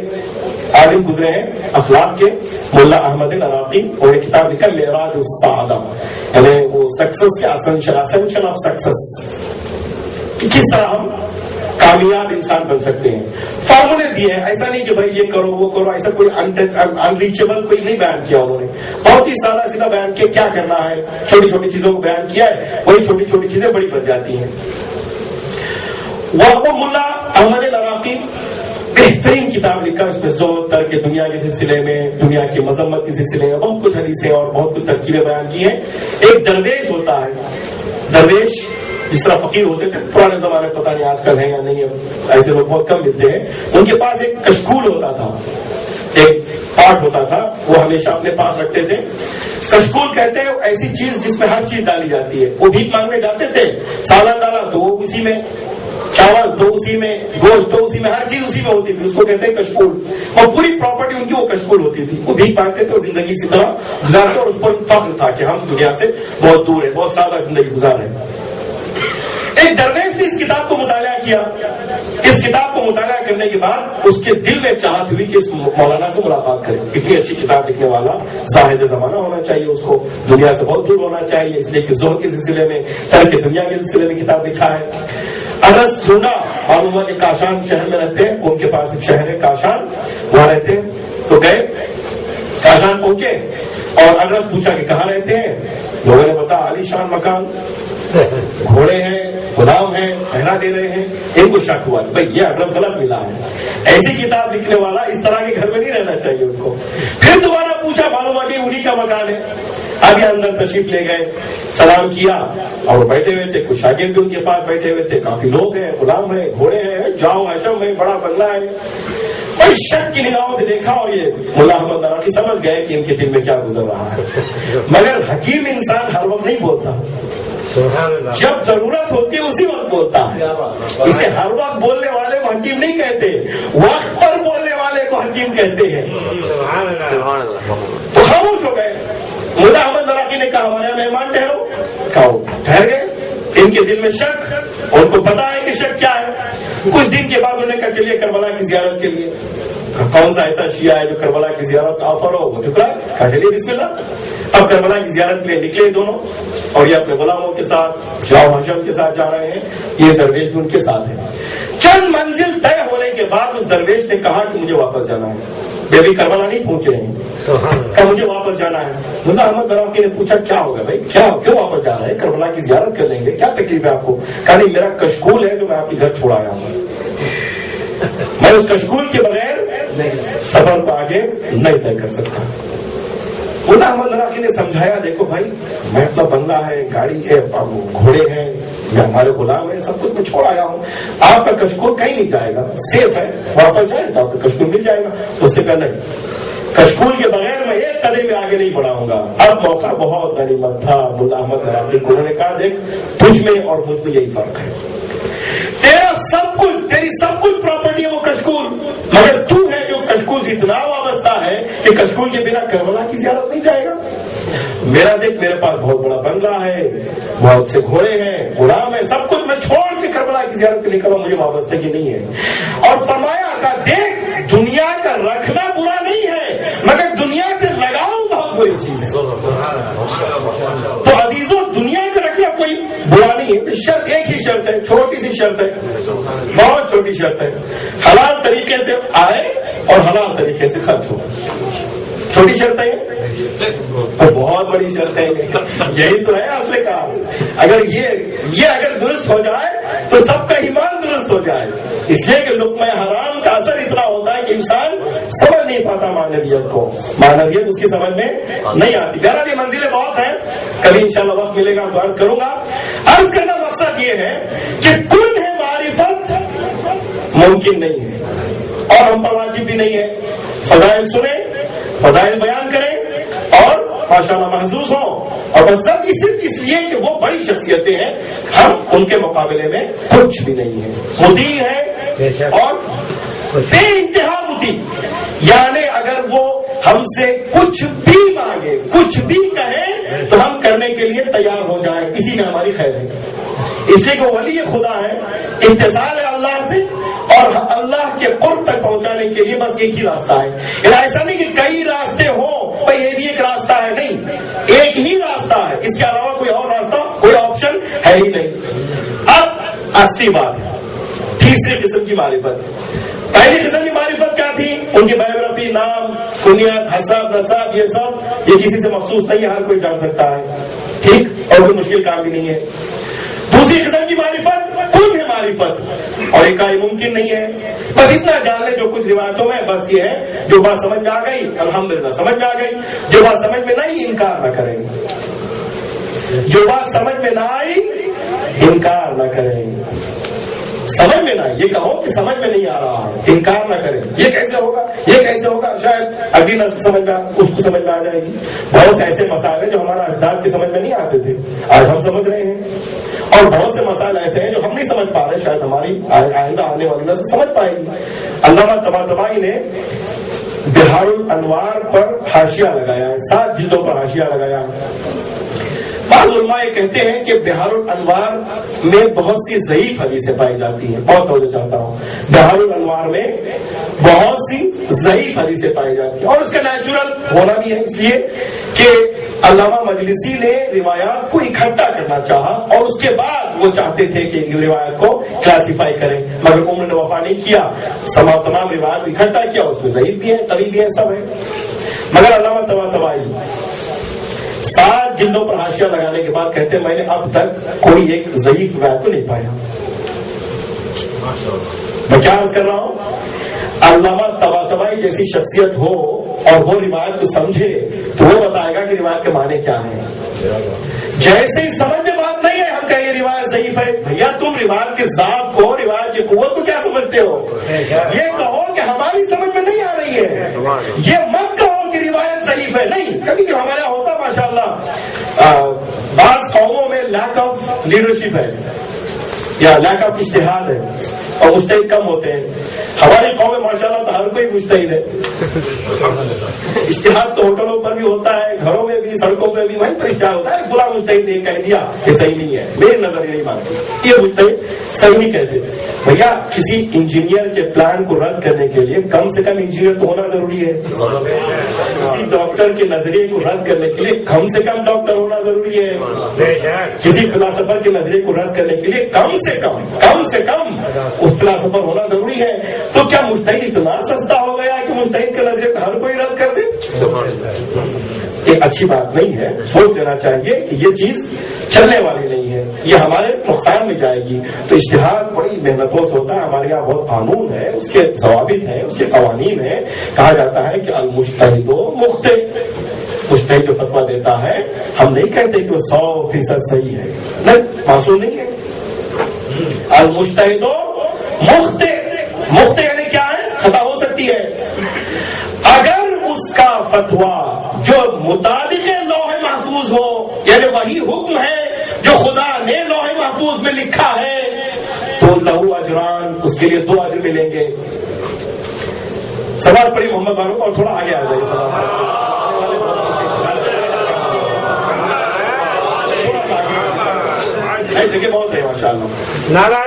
عالم گزرے ہیں اخلاق کے، ملا احمد العراقی، انہوں نے کتاب لکھا معراج السعادہ، یعنی وہ سکسس کے اسینشن آف سکسس، کس طرح ہم کامیاب انسان بن سکتے ہیں. فارمولے دیے ہیں، ایسا نہیں کہ بھائی یہ کرو وہ کرو، ایسا کوئی انریچیبل کوئی نہیں بیان کیا. انہوں نے بہت ہی سادہ سیدھا بیان کیا کیا کرنا ہے، چھوٹی چھوٹی چیزوں کو بیان کیا ہے، وہی چھوٹی چھوٹی چیزیں بڑی بن جاتی ہیں. وہ ملا احمد العراقی بہترین کتاب لکھا، اس میں زور تر کے دنیا کے سلسلے میں، دنیا کی مذمت کے سلسلے میں بہت کچھ حدیثیں اور بہت کچھ ترکیبیں بیان کی ہیں. ایک درویش ہوتا ہے، درویش جس طرح فقیر ہوتے تھے پرانے زمانے، پتہ نہیں آج کل ہے یا نہیں ہے، ایسے لوگ بہت کم ملتے ہیں. ان کے پاس ایک کشکول ہوتا تھا، ایک پاٹ ہوتا تھا، وہ ہمیشہ اپنے پاس رکھتے تھے. کشکول کہتے ہیں ایسی چیز جس میں ہر چیز ڈالی جاتی ہے. وہ بھیک مانگنے جاتے تھے، سالن ڈالا تو وہ اسی میں، چاول تو اسی میں، گوشت تو اسی میں، ہر چیز اسی میں ہوتی تھی. اس کو کہتے ہیں کشکول. اور پوری پراپرٹی ان کی وہ کشکول ہوتی تھی. وہ بھیک مانگتے تھے اور زندگی اسی طرح گزارتے، اور اس پر فخر تھا کہ ہم دنیا سے بہت دور ہیں، بہت سادہ زندگی گزار رہے ہیں. ایک درویش نے اس کتاب کو مطالعہ کیا. اس کتاب کو مطالعہ کرنے کے بعد اس کے دل میں چاہت ہوئی کہ اس مولانا سے ملاقات کرے. اتنی اچھی کتاب لکھنے والا زاہد زمانہ ہونا چاہیے، اس کو دنیا سے بہت دور ہونا چاہیے، اس لیے کہ زہد کے سلسلے میں، ترک دنیا کے سلسلے میں کتاب لکھا ہے. ارس ڈھونڈا، معلوم ہوا کہ کاشان شہر میں رہتے ہیں، ان کے پاس ایک شہر ہے کاشان، وہاں رہتے ہیں. تو گئے کاشان پہنچے اور ایڈریس پوچھا کہ کہاں رہتے ہیں. لوگوں نے بتا عالی شان مکان، گھوڑے ہیں، غلام ہیں، پہرا دے رہے ہیں. ان کو شک ہوا کہ بھائی یہ ایڈریس غلط ملا ہے. ایسی کتاب لکھنے والا اس طرح کے گھر میں نہیں رہنا چاہیے ان کو. پھر دوبارہ پوچھا، معلوم ہوا کہ انہی کا مکان ہے. اب یہ اندر تشریف لے گئے، سلام کیا اور بیٹھے ہوئے تھے. کچھ شاگرد بھی ان کے پاس بیٹھے ہوئے تھے، کافی لوگ ہیں، غلام ہیں، گھوڑے ہیں، جاؤ حشم ہے، بڑا بنگلہ ہے. بڑی شک کی نگاہوں سے دیکھا اور یہ ملا احمد العراقی سمجھ گئے کہ ان کے دل میں کیا گزر رہا ہے. مگر حکیم انسان ہر وقت نہیں بولتا، جب ضرورت ہوتی ہے اسی وقت بولتا ہے. اسے ہر وقت بولنے والے کو حکیم نہیں کہتے، وقت پر بولنے والے کو حکیم کہتے ہیں. تو خاموش ہو گئے. ملا احمد العراقی نے کہا ہمارے مہمان ٹھہرو. کہو ٹھہر گئے. ان کے دل میں شک، ان کو پتا ہے کہ شک کیا ہے. کچھ دن کے بعد انہوں نے کہا چلیے کربلا کی زیارت کے لیے. کون سا ایسا شیعہ ہے جو کربلا کی زیارت آفر ہو؟ وہ ٹھکرا. کہا چلیے بسم اللہ. اب کربلا کی زیارت کے لیے نکلے دونوں، اور یہ اپنے غلاموں کے ساتھ جاؤ حشم کے ساتھ جا رہے ہیں. یہ درویش بھی ان کے ساتھ ہے. چند منزل طے ہونے کے بعد اس درویش نے کہا کہ مجھے واپس جانا ہے. یہ ابھی کربلا نہیں پہنچے ہیں، کہ مجھے واپس جانا ہے. ملا احمد العراقی نے پوچھا کیا ہوگا بھائی، کیوں واپس جا رہا ہے؟ کربلا کی زیارت کر لیں گے، کیا تکلیف ہے آپ کو؟ کہا نہیں، میرا کشکول ہے جو میں آپ کے گھر چھوڑ آیا ہوں. میں اس کشکول کے بغیر سفر کو آگے نہیں طے کر سکتا. ملا احمد العراقی نے سمجھایا دیکھو بھائی، میں اپنا بنگلہ ہے، گاڑی ہے، گھوڑے ہیں، میں ہمارے غلام ہیں، سب کچھ میں چھوڑ آیا ہوں. آپ کا کشکول کہیں نہیں جائے گا، سیف ہے، واپس جائیں تو آپ کا کشکول مل جائے گا. اس نے کہا نہیں، کشکول کے بغیر میں ایک قدم بھی آگے نہیں بڑھاؤں گا. اب موقع بہت غنیمت تھا. ملا احمد العراقی کو انہوں نے کہا دیکھ، تجھ میں اور مجھ میں یہی فرق ہے. تیرا سب کچھ، تیری سب کچھ پراپرٹی ہے وہ کشکول، مگر تو ہے جو کشکول سے اتنا وابستہ ہے کہ کشکول کے بنا کربلا کی زیارت نہیں جائے گا. میرا دیکھ، میرے پاس بہت بڑا بنگلہ ہے، بہت سے گھوڑے ہیں، غلام ہیں، سب کچھ میں چھوڑ کے کربلا کی زیارت کے لیے کروں، مجھے وابستگی نہیں ہے. اور فرمایا کہ دیکھ، دنیا کا رکھنا برا نہیں ہے، مگر دنیا سے لگاؤ بہت بری چیز ہے. تو عزیزوں، دنیا کا رکھنا کوئی برا نہیں ہے. شرط ایک ہی شرط ہے، چھوٹی سی شرط ہے، بہت چھوٹی شرط ہے. حلال طریقے سے آئے اور حلال طریقے سے خرچ ہو. چھوٹی شرطیں ہیں، بہت بڑی شرطیں ہیں. یہی تو ہے اصل کام. اگر یہ اگر درست ہو جائے تو سب کا ایمان درست ہو جائے. اس لیے کہ لقمہ حرام کا اثر اتنا ہوتا ہے کہ انسان سمجھ نہیں پاتا معنویت کو، معنویت اس کی سمجھ میں نہیں آتی. بہرحال یہ منزلیں بہت ہیں، کبھی انشاءاللہ وقت ملے گا تو عرض کروں گا. عرض کرنا مقصد یہ ہے کہ کن ہے معرفت ممکن نہیں ہے اور ہم پر واجب بھی نہیں ہے. فضائل سنیں، فضائل بیان کریں اور ماشاءاللہ محظوظ ہوں، اور بس صرف اس لیے کہ وہ بڑی شخصیتیں ہیں، ہم ان کے مقابلے میں کچھ بھی نہیں ہیں. مطیع ہے اور بے انتہا مطیع، یعنی اگر وہ ہم سے کچھ بھی مانگے، کچھ بھی کہیں تو ہم کرنے کے لیے تیار ہو جائیں. اسی میں ہماری خیر ہے. اس لیے کہ ولی خدا ہے، اتصال ہے اللہ سے، اور اللہ کے قرب تک پہنچانے کے لیے بس ایک ہی راستہ ہے. ایسا نہیں کہ کئی راستے ہوں، بھائی یہ بھی ایک راستہ ہے، نہیں، ایک ہی راستہ ہے. اس کے علاوہ کوئی اور راستہ، کوئی آپشن ہے ہی نہیں. اب اصلی بات ہے تیسری قسم کی معرفت. پہلی قسم کی معرفت کیا تھی؟ ان کی بایوگرافی، نام، کنیت، حسب، نسب، یہ سب یہ کسی سے مخصوص نہیں ہے، ہر کوئی جان سکتا ہے، ٹھیک، اور کوئی مشکل کام بھی نہیں ہے. دوسری قسم کی معرفت کن ہے معرفت، اور ایک ممکن نہیں ہے. بس اتنا جان لیں جو کچھ روایتوں میں، بس یہ ہے جو بات سمجھ میں آ گئی الحمدللہ سمجھ میں آ گئی، جو بات سمجھ میں نہیں انکار نہ کریں، جو بات سمجھ میں نہ آئی انکار نہ کریں. سمجھ میں نہ آئی، یہ کہو کہ سمجھ میں نہیں آ رہا ہے، انکار نہ کریں. یہ کیسے ہوگا، یہ کیسے ہوگا، شاید اگلی نسل سمجھ میں اس کو سمجھ میں آ جائے گی. بہت سے ایسے مسائل ہیں جو ہمارا اجداد کی سمجھ میں نہیں آتے تھے، آج ہم سمجھ رہے ہیں. اور بہت سے مسائل ایسے ہیں جو ہم نہیں سمجھ پا رہے، شاید ہماری آئندہ آنے والی نسل سمجھ پائے گی. علامہ طباطبائی نے بہار الانوار پر حاشیہ لگایا ہے، 7 جلدوں پر حاشیہ لگایا ہے. بعض علماء یہ کہتے ہیں کہ بہار الانوار میں بہت سی ضعیف حدیثیں پائی جاتی ہیں. بہت توجہ چاہتا ہوں، بہار الانوار میں بہت سی ضعیف حدیثیں پائی جاتی ہیں، اور اس کا نیچرل ہونا بھی ہے، اس لیے کہ علامہ مجلسی نے روایات کو اکٹھا کرنا چاہا، اور اس کے بعد وہ چاہتے تھے کہ روایت کو کلاسیفائی کریں، مگر عمر نے وفا نہیں کیا. تمام روایات کو اکٹھا کیا، اس میں ضعیف بھی ہیں، قوی بھی ہیں، سب ہیں. مگر علامہ طباطبائی 7 جلدوں پر حاشیہ لگانے کے بعد کہتے ہیں میں نے اب تک کوئی ایک ضعیف روایت کو نہیں پایا. میں کیا عرض کر رہا ہوں، علامہ طباطبائی جیسی شخصیت ہو اور وہ روایت کو سمجھے تو وہ بتائے گا کہ روایت کے معنی کیا ہیں. جیسے ہی سمجھ میں بات نہیں ہے ہم کہیں یہ روایت ضعیف ہے. بھیا تم روایت کے ذات کو، روایت کی قوت کو کیا سمجھتے ہو؟ یہ کہو کہ ہماری سمجھ میں نہیں آ رہی ہے، یہ مت کہو کہ روایت ضعیف ہے. نہیں، کبھی کہ ہمارے یہاں ہوتا ماشاءاللہ بعض قوموں میں لیک آف لیڈرشپ ہے یا لیک آف اجتہاد ہے اور مجتہد کم ہوتے ہیں. ہماری قوم میں ماشاءاللہ تو ہر کوئی مجتہد ہے. اجتہاد تو ہوٹلوں پر بھی ہوتا ہے، گھروں میں بھی، سڑکوں پہ بھی، وہیں پر اجتہاد ہوتا ہے. فلاں مجتہد نے کہہ دیا یہ صحیح نہیں ہے، میری نظر یہ نہیں مانتی، یہ مجتہد صحیح نہیں کہتے. بھیا کسی انجینئر کے پلان کو رد کرنے کے لیے کم سے کم انجینئر تو ہونا ضروری ہے. کسی ڈاکٹر کے نظریے کو رد کرنے کے لیے کم سے کم ڈاکٹر ہونا ضروری ہے. کسی فلاسفر کے نظریے کو رد کرنے کے لیے کم سے کم اس فلاسفر ہونا ضروری ہے. تو کیا مجتہد اتنا سستا ہو گیا کہ مجتہد کے نظریے کو ہر کوئی رد کر دے؟ یہ اچھی بات نہیں ہے. سوچ لینا چاہیے کہ یہ چیز چلنے والی نہیں ہے، یہ ہمارے نقصان میں جائے گی. تو اجتہاد بڑی محنتوں سے ہوتا ہے. ہمارے یہاں بہت قانون ہے، اس کے ضوابط ہیں، اس کے قوانین ہیں. کہا جاتا ہے کہ المجتہد مخطئ، مجتہد جو فتویٰ دیتا ہے ہم نہیں کہتے کہ وہ 100% صحیح ہے، نہیں، معصوم نہیں ہے. المجتہد مخطئ، مخطئ یعنی کیا ہے؟ خطا ہو سکتی ہے. اگر اس کا فتویٰ جو مطابق لوح محفوظ ہو، یعنی وہی حکم ہے جو خدا نے لوح محفوظ میں لکھا ہے، تو لہو اجران، اس کے لیے 2 اجر ملیں گے. سوال پڑھی محمد فاروق، اور تھوڑا آگے آ جائیے. سوال جگہ بہت ہے ماشاء اللہ. نعرہ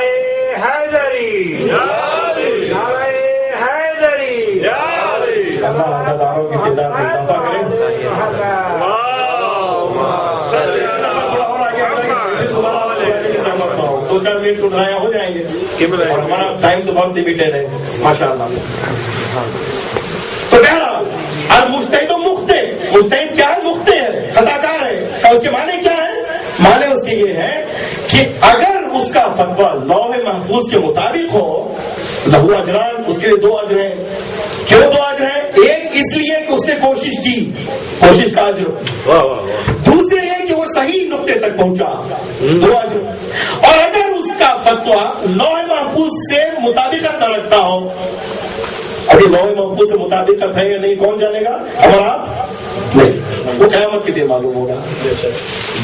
حیدری، نعرہ حیدری. اللہ عزاداروں کی تعداد میں اضافہ کرے. تھوڑا اور آگے آ جائیں گے، دوبارہ 2-4 منٹ اٹھایا ہو جائیں گے، اور ہمارا ٹائم تو بہت لمیٹیڈ ہے ماشاء اللہ. تو بہرحال المجتہد مخطئ لہو اجران، اس کے لیے 2 اجر ہیں. کیوں 2 اجر ہیں؟ ایک اس لیے کہ اس نے کوشش کی، کوشش کا اجر. دوسرے یہ کہ وہ صحیح نقطے تک پہنچا، 2 اجر. اور اگر اس کا فتویٰ لوح محفوظ سے مطابقت نہ رکھتا ہو، ابھی لوح محفوظ سے مطابقت ہے یا نہیں کون جانے گا؟ ہمارا نہیں، وہ قیامت کے دن معلوم ہوگا.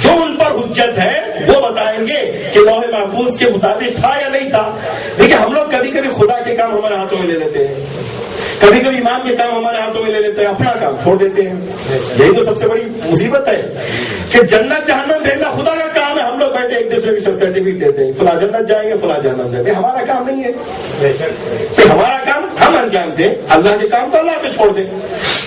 جو ان پر حجت ہے وہ بتائیں گے کہ لوح محفوظ کے مطابق تھا یا نہیں تھا. دیکھیں ہم لوگ کبھی کبھی خدا کے کام ہمارے ہاتھوں میں لے لیتے ہیں، کبھی کبھی امام کے کام ہمارے ہاتھوں میں لے لیتے ہیں، اپنا کام چھوڑ دیتے ہیں. یہی تو سب سے بڑی مصیبت ہے کہ جنت جہنم دیکھنا خدا کا کام ہے. ہم لوگ بیٹھے ایک دوسرے کو سرٹیفکیٹ دیتے ہیں، فلاں جنت جائیں گے، فلاں جہنم جائیں گے. ہمارا کام نہیں ہے، ہمارا کام ہم انجام دیں، اللہ کے کام کو اللہ پہ چھوڑ دیں.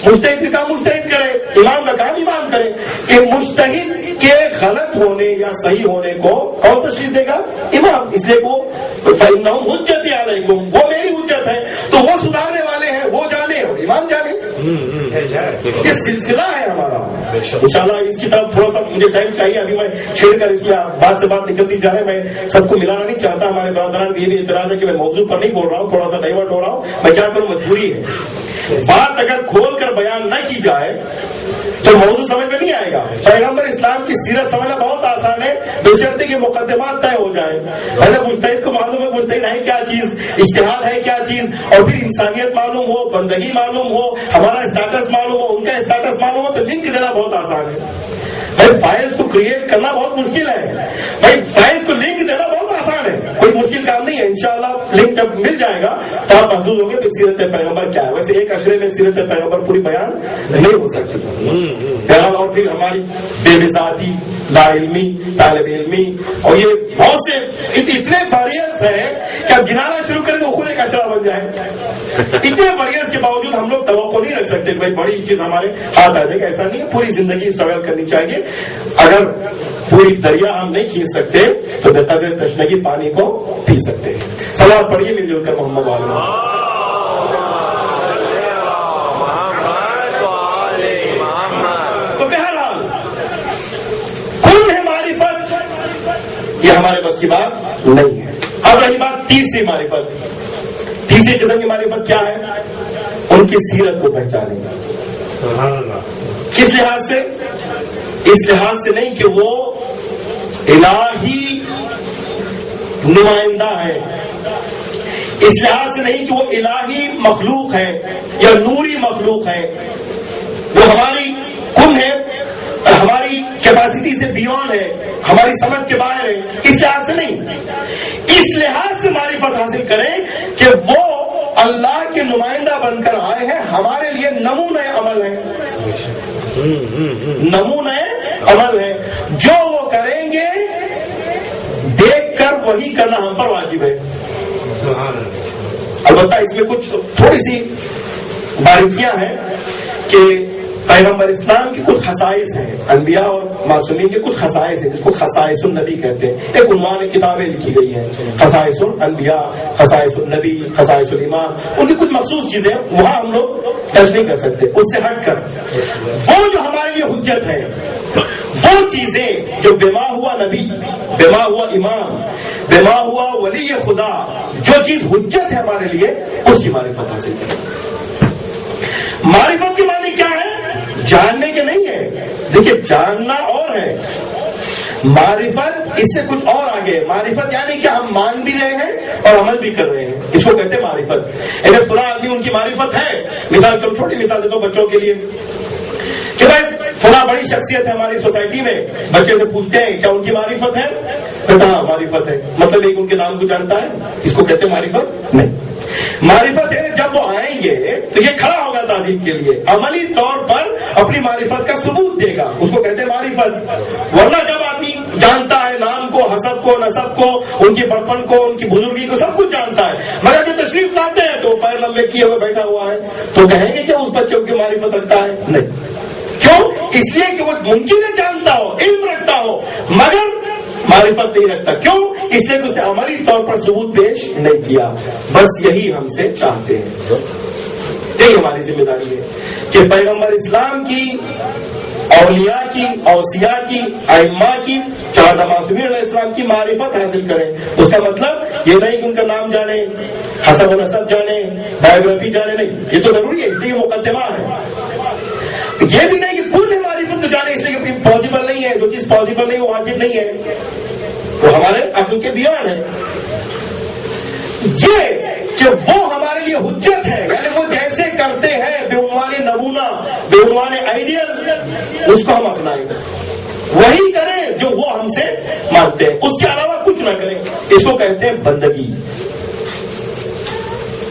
مجتہد کا کام مجتہد کرے، امام کا کام امام کرے. کہ مجتہد کے غلط ہونے یا صحیح ہونے کو کون تشخیص دے گا؟ امام. اس لیے وہ فَإِنَّهُمْ حُجَّتِي عَلَيْكُمْ، وہ میری حجت ہے، تو وہ سدھارنے والے ہیں، وہ جانے اور امام جانے. یہ سلسلہ ہے ہمارا. انشاءاللہ اس کی طرف تھوڑا سا مجھے ٹائم چاہیے، ابھی میں چھیڑ کر اس میں بات سے بات نکلتی جا رہے ہیں. میں سب کو ملانا نہیں چاہتا. ہمارے برادران کی بھی اعتراض ہے کہ میں موضوع پر نہیں بول رہا ہوں، تھوڑا سا ڈائیورٹ ہو رہا ہوں. میں کیا کروں، مجبوری ہے. بات اگر کھول کر بیان نہ کی جائے تو موضوع سمجھ میں نہیں آئے گا. پیغمبر اسلام کی سیرت سمجھنا بہت آسان ہے، بشرطے کہ مقدمات طے ہو جائیں. پہلے مجتہد کو معلوم ہے مجتہد ہے کیا چیز، اجتہاد ہے کیا چیز، اور پھر انسانیت معلوم ہو، بندگی معلوم ہو، ہمارا اسٹیٹس معلوم ہو، ان کا اسٹیٹس معلوم ہو، تو لنک دینا بہت آسان ہے. بھائی فائلز کو کریٹ کرنا بہت مشکل ہے، بھائی فائلز کو لنک دینا بہت آسان ہے، کوئی مشکل کام نہیں ہے. انشاءاللہ لنک جب مل جائے گا تو آپ محسوس ہوں گے کہ سیرت پیغمبر کیا ہے. ویسے ایک اشرے میں سیرت پیغمبر پوری بیان نہیں ہو سکتی. بہرحال اور پھر ہماری بے مزاجی، لا علمی، طالب علمی، اور یہ بہت سے اتنے بیریئرز ہیں کہ اب گنانا شروع کریں تو خود ایک اشرا بن جائے. اتنے بیریئرز کے باوجود ہم لوگ توقع نہیں رکھ سکتے کہ بھائی بڑی چیز ہمارے ہاتھ آ جائے گا. ایسا نہیں ہے، پوری زندگی اسٹرگل کرنی چاہیے. اگر پوری دریا ہم نہیں کھینچ سکتے تو بقدر تشنگی پانی کو پی سکتے ہیں. صلوات پڑھیے مل جل کر محمد والے. تو بہرحال کن ہے معرفت، یہ ہمارے بس کی بات نہیں ہے. اب رہی بات تیسری معرفت. تیسری قسم کی معرفت کیا ہے؟ ان کی سیرت کو پہچانے گا. کس لحاظ سے؟ اس لحاظ سے نہیں کہ وہ الہی نمائندہ ہے، اس لحاظ سے نہیں کہ وہ الہی مخلوق ہے یا نوری مخلوق ہے، وہ ہماری کن ہے، ہماری کیپیسٹی سے بیون ہے، ہماری سمجھ کے باہر ہے. اس لحاظ سے نہیں، اس لحاظ سے معرفت حاصل کریں کہ وہ اللہ کے نمائندہ بن کر آئے ہیں، ہمارے لیے نمونۂ عمل ہے، نمونۂ عمل ہے. جو وہ کریں گے دیکھ کر وہی کرنا ہم پر واجب ہے. البتہ اس میں کچھ تھوڑی سی باریکیاں ہیں کہ پیغمبر اسلام کی کچھ خصائص ہیں، انبیاء اور معصومین کے کچھ خصائص ہیں جس کو خصائص النبی کہتے ہیں. ایک عنوان کتابیں لکھی گئی ہیں، خصائص الانبیاء، خصائص النبی، خصائص الایمان. ان کی کچھ مخصوص چیزیں وہاں ہم لوگ ٹچ نہیں کر سکتے. اس سے ہٹ کر وہ جو ہمارے لیے حجت ہے، وہ چیزیں جو بما ہوا نبی، بما ہوا امام، بما ہوا ولی خدا، جو چیز حجت ہے ہمارے لیے، اس کی معرفت حاصل کریں. معرفت کی معنی کیا ہے؟ جاننے کے نہیں ہے. دیکھیے جاننا اور ہے، معرفت اس سے کچھ اور آگے. معرفت یعنی کہ ہم مان بھی رہے ہیں اور عمل بھی کر رہے ہیں، اس کو کہتے ہیں معرفت. اگر فلاں آدمی ان کی معرفت ہے، مثال کرو، چھوٹی مثال دیتا ہوں بچوں کے لیے کہ بھائی فلاں بڑی شخصیت ہے ہماری سوسائٹی میں، بچے سے پوچھتے ہیں کیا ان کی معرفت ہے؟ کہتا ہاں معرفت ہے. مطلب ایک ان کے نام کو جانتا ہے، اس کو کہتے ہیں معرفت نہیں. معرفت ہے جب وہ آئیں گے تو یہ کھڑا ہوگا تعظیم کے لیے، عملی طور پر اپنی معرفت کا ثبوت دے گا، اس کو کہتے ہیں معرفت. ورنہ جب آدمی جانتا ہے نام کو، حسب کو، نسب کو، ان کی بڑپن کو، ان کی بزرگی کو، سب کچھ جانتا ہے، مگر جو تشریف لاتے ہیں تو پیر لمبے کیے ہوئے بیٹھا ہوا ہے، تو کہیں گے کہ اس بچے کی معرفت رکھتا ہے؟ نہیں. کیوں؟ اس لیے کہ وہ ممکن ہے جانتا ہو، علم رکھتا ہو، مگر معرفت نہیں رکھتا. کیوں؟ اس لیے کہ اس نے عملی طور پر ثبوت پیش نہیں کیا. بس یہی ہم سے چاہتے ہیں، یہی ہماری ذمہ داری ہے کہ پیغمبر اسلام کی، اولیاء کی، اوصیاء کی، ائمہ کی، چار معصومین علیہ السلام کی معرفت حاصل کریں. اس کا مطلب یہ نہیں کہ ان کا نام جانیں، حسب و نسب جانے, بایوگرافی جانے, نہیں, یہ تو ضروری ہے, اس لیے مقدمہ ہے. یہ بھی نہیں کہ کل معرفت تو جانے, اس لیے پاسبل نہیں ہے, جو چیز پاسبل نہیں وہ واجب نہیں ہے, وہ ہمارے عقل کے بیان ہے. یہ کہ وہ ہمارے لیے حجت ہے, یعنی وہ جیسے کرتے ہیں بے عنوان نمونہ, بے عنوان آئیڈیل, اس کو ہم اپنائیں, وہی کریں جو وہ ہم سے مانتے ہیں, اس کے علاوہ کچھ نہ کریں. اس کو کہتے ہیں بندگی.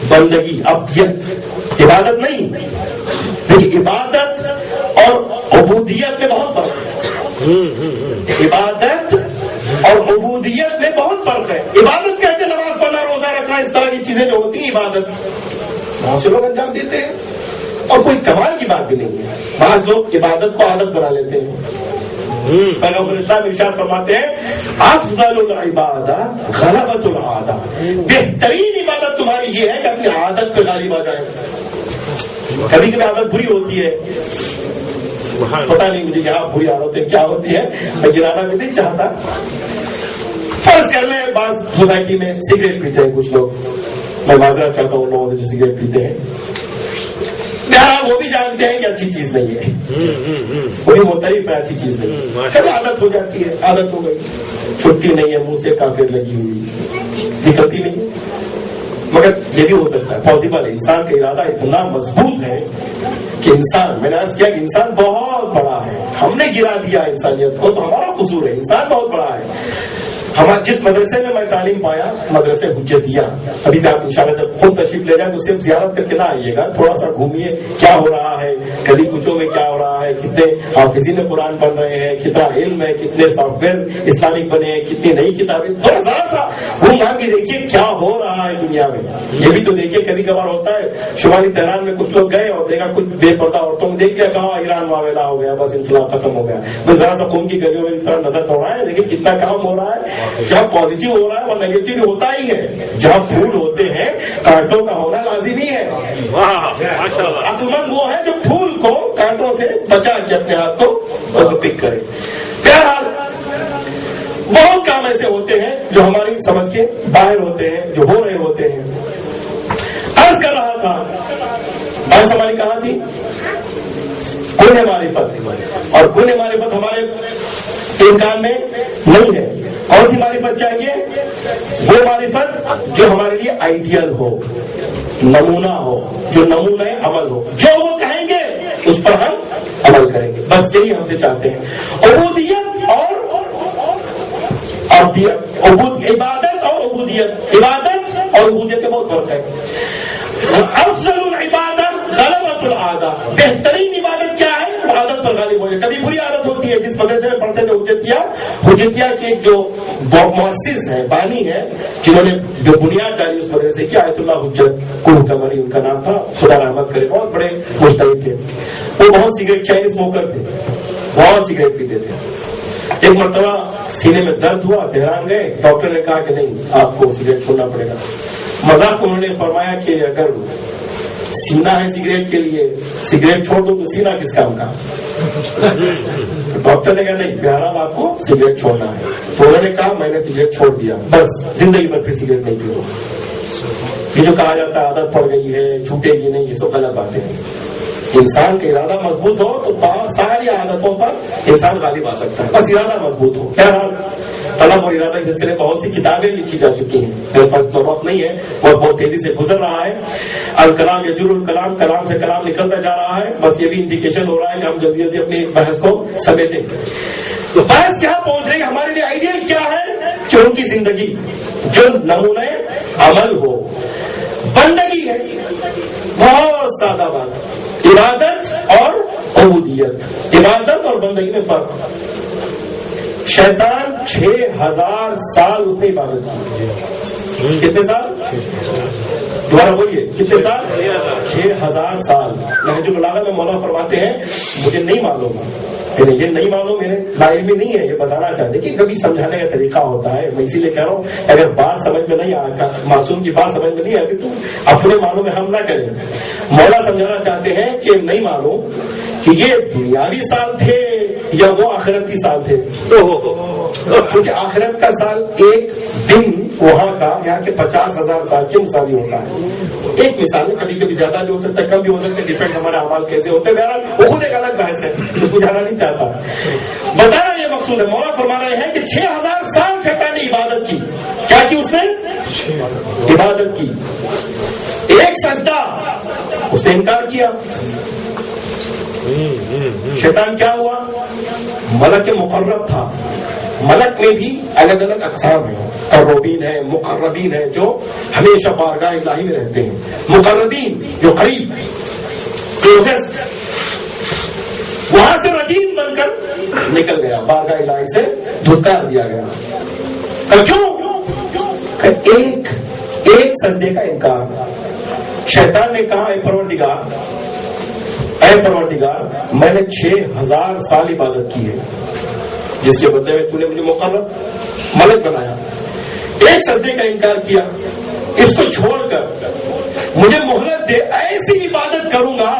بندگی ابدیت, عبادت نہیں. دیکھیے عبادت اور عبودیت میں بہت فرق ہے. عبادت اور عبودیت میں بہت فرق ہے. عبادت کہتے ہیں نماز پڑھنا, روزہ رکھنا, اس طرح کی چیزیں جو ہوتی ہیں عبادت, بہت سے لوگ انجام دیتے ہیں اور کوئی کمال کی بات بھی نہیں ہے. بعض لوگ عبادت کو عادت بنا لیتے ہیں. پیغمبر اسلام ارشاد فرماتے ہیں افضل العبادہ غلبۃ العادہ, بہترین عبادت تمہاری یہ ہے کہ اپنی عادت پہ غالب آ جائے. کبھی کبھی عادت بری ہوتی ہے, پتہ نہیں مجھے یہاں بری عادتیں کیا ہوتی ہے, میں گرانا بھی نہیں چاہتا. فرض کر لیں بعض سوسائٹی میں سگریٹ پیتے ہیں کچھ لوگ, میں معذرت چاہتا ہوں ان لوگوں سے جو سگریٹ پیتے ہیں. بہرحال وہ بھی جانتے ہیں کہ اچھی چیز نہیں ہے, وہ بھی معترف ہے اچھی چیز نہیں. کبھی عادت ہو جاتی ہے, عادت ہو گئی, چھٹی نہیں ہے, منہ سے کافر لگی ہوئی, نکلتی نہیں ہے. مگر یہ بھی ہو سکتا ہے, پاسبل ہے. انسان کا ارادہ اتنا مضبوط ہے کہ انسان, میں نے عرض کیا کہ انسان بہت بڑا ہے, ہم نے گرا دیا انسانیت کو, تو ہمارا قصور ہے. انسان بہت بڑا ہے. جس مدرسے میں میں تعلیم پایا, مدرسے حجتیہ, ابھی بھی آپ انشاءاللہ جب خود تشریف لے جائیں تو صرف زیارت کر کے نہ آئیے گا, تھوڑا سا گھومیے کیا ہو رہا ہے, گلی کوچوں میں کیا ہو رہا ہے, کتنے حافظین قرآن پڑھ رہے ہیں, کتنا علم ہے, کتنے سافٹ ویئر اسلامک بنے ہیں, کتنی نئی کتابیں, تھوڑا ذرا سا گھوم گھام کے دیکھیے کیا ہو رہا ہے دنیا میں. یہ بھی تو دیکھیے, کبھی کبھار ہوتا ہے شمالی تہران میں کچھ لوگ گئے اور دیکھا کچھ بے پردہ عورتوں کو دیکھ لیا, کہا ایران معاملہ ہو گیا, بس انقلاب ختم ہو گیا. بس ذرا سا قوم کی گلیوں میں طرح نظر دوڑائیں, دیکھیں کتنا کام ہو رہا ہے. جہاں پازیٹیو ہو رہا ہے وہ نیگیٹو بھی ہوتا ہی ہے. جہاں پھول ہوتے ہیں کانٹوں کا ہونا لازمی ہے. عقل مند وہ ہے جو پھول کو کانٹوں سے بچا کے اپنے ہاتھ کو پک کرے. بہرحال بہت کام ایسے ہوتے ہیں جو ہماری سمجھ کے باہر ہوتے ہیں, جو ہو رہے ہوتے ہیں. عرض کر رہا تھا, بات ہماری کہاں تھی؟ کل معرفت, اور کل معرفت ہمارے امکان میں نہیں ہے. کون سی معرفت چاہیے؟ وہ معرفت جو ہمارے لیے آئیڈیل ہو, نمونہ ہو, جو نمونہ عمل ہو, جو وہ کہیں گے اس پر ہم عمل کریں گے. بس یہی ہم سے چاہتے ہیں. عبودیت اور عبادت اور عبودیت, عبادت اور عبودیت میں بہت فرق ہے. افضل العبادت غلبۃ العادہ, بہترین عبادت کیا ہے؟ عادت پر غالب ہو جائے. کبھی بری عادت ہوتی ہے. جس مدرسے میں پڑھتے تھے حجتیہ کے جو مؤسس ہیں, بانی ہیں, جنہوں نے جو بنیاد ڈالی اس مدرسے کی, آیت اللہ حجت کوہ قمری ان کا نام تھا, خدا رحمت کرے, بہت بڑے مجتہد تھے. وہ بہت سگریٹ چین اسموکر تھے, بہت سگریٹ پیتے تھے. ایک مرتبہ سینے میں درد ہوا, تہران گئے, ڈاکٹر نے کہا کہ نہیں آپ کو سگریٹ چھوڑنا پڑے گا. مذاق انہوں نے فرمایا کہ اگر سینہ ہے سگریٹ کے لیے, سگریٹ چھوڑ دو تو سینہ کس کام کا؟ ڈاکٹر نے کہا نہیں, بہرحال آپ کو سگریٹ چھوڑنا ہے. تو انہوں نے کہا میں نے سگریٹ چھوڑ دیا, بس زندگی بھر پھر سگریٹ نہیں پیو. یہ جو کہا جاتا ہے عادت پڑ گئی ہے, چھوٹے گی نہیں, یہ سب غلط باتیں ہیں. انسان کا ارادہ مضبوط ہو تو ساری عادتوں پر انسان غالب آ سکتا ہے, بس ارادہ مضبوط ہو. بہرحال طلب اور ارادہ کے سلسلے بہت سی کتابیں لکھی جا چکی ہیں, میرے پاس وقت نہیں ہے, اور بہت تیزی سے گزر رہا ہے. الکلام یجر الکلام, کلام سے کلام نکلتا جا رہا ہے. بس یہ بھی انڈیکیشن ہو رہا ہے کہ ہم جلدی جلدی اپنی بحث کو سمیٹیں. تو بحث کہاں پہنچ رہی ہے؟ ہمارے لیے آئیڈیل کیا ہے کہ ان کی زندگی جو نمونہ عمل ہو, بندگی ہے. بہت سادہ بات, عبادت اور عبودیت, عبادت اور بندگی میں فرق. شیطان 6000 سال اس نے عبادت کی. کتنے سال؟ دوبارہ بولیے, کتنے سال؟ 6000 سال. نہج البلاغہ میں مولا فرماتے ہیں مجھے نہیں معلوم, یہ نہیں معلوم, میرے علم میں نہیں ہے, یہ بتانا چاہتے کہ کبھی سمجھانے کا طریقہ ہوتا ہے. میں اسی لیے کہہ رہا ہوں اگر بات سمجھ میں نہیں آ, معصوم کی بات سمجھ میں نہیں آتی تو اپنے معنوں میں ہم نہ کریں. مولا سمجھانا چاہتے ہیں کہ نہیں معلوم کہ یہ دنیاوی سال تھے یا وہ آخرتی سال تھے. چونکہ آخرت کا سال ایک دن وہاں کا یہاں کے 50,000 سال کے مساوی ہوتا ہے. ایک مثال ہے, کبھی کبھی زیادہ بھی ہو سکتا ہے, کم بھی ہو سکتا ہے, ڈیپینڈ ہمارے اعمال کیسے ہوتے ہیں. بہرحال وہ خود ایک الگ بحث ہے, اس کو جانا نہیں چاہتا. بتانا یہ مقصود ہے. مولا فرما رہے ہیں کہ 6,000 سال شیطان نے عبادت کی. کیا کی اس نے؟ عبادت کی. ایک سجدہ اس نے انکار کیا. شیطان کیا ہوا؟ ملک مقرب تھا. ملک میں بھی الگ الگ اقسام ہیں. قربین ہیں, مقربین ہیں جو ہمیشہ بارگاہ الہی میں رہتے ہیں. مقربین جو قریب کلوزسٹ, وہاں سے رجیم بن کر نکل گیا, بارگاہ الہی سے دھتکار دیا گیا. کیوں؟ ایک سجدے کا انکار. شیطان نے کہا, اے پروردگار میں نے 6,000 سال عبادت کی ہے, جس کے بدلے میں تو نے مجھے مقرب ملک بنایا. ایک سجدے کا انکار کیا. اس کو چھوڑ کر مجھے مہلت دے, ایسی عبادت کروں گا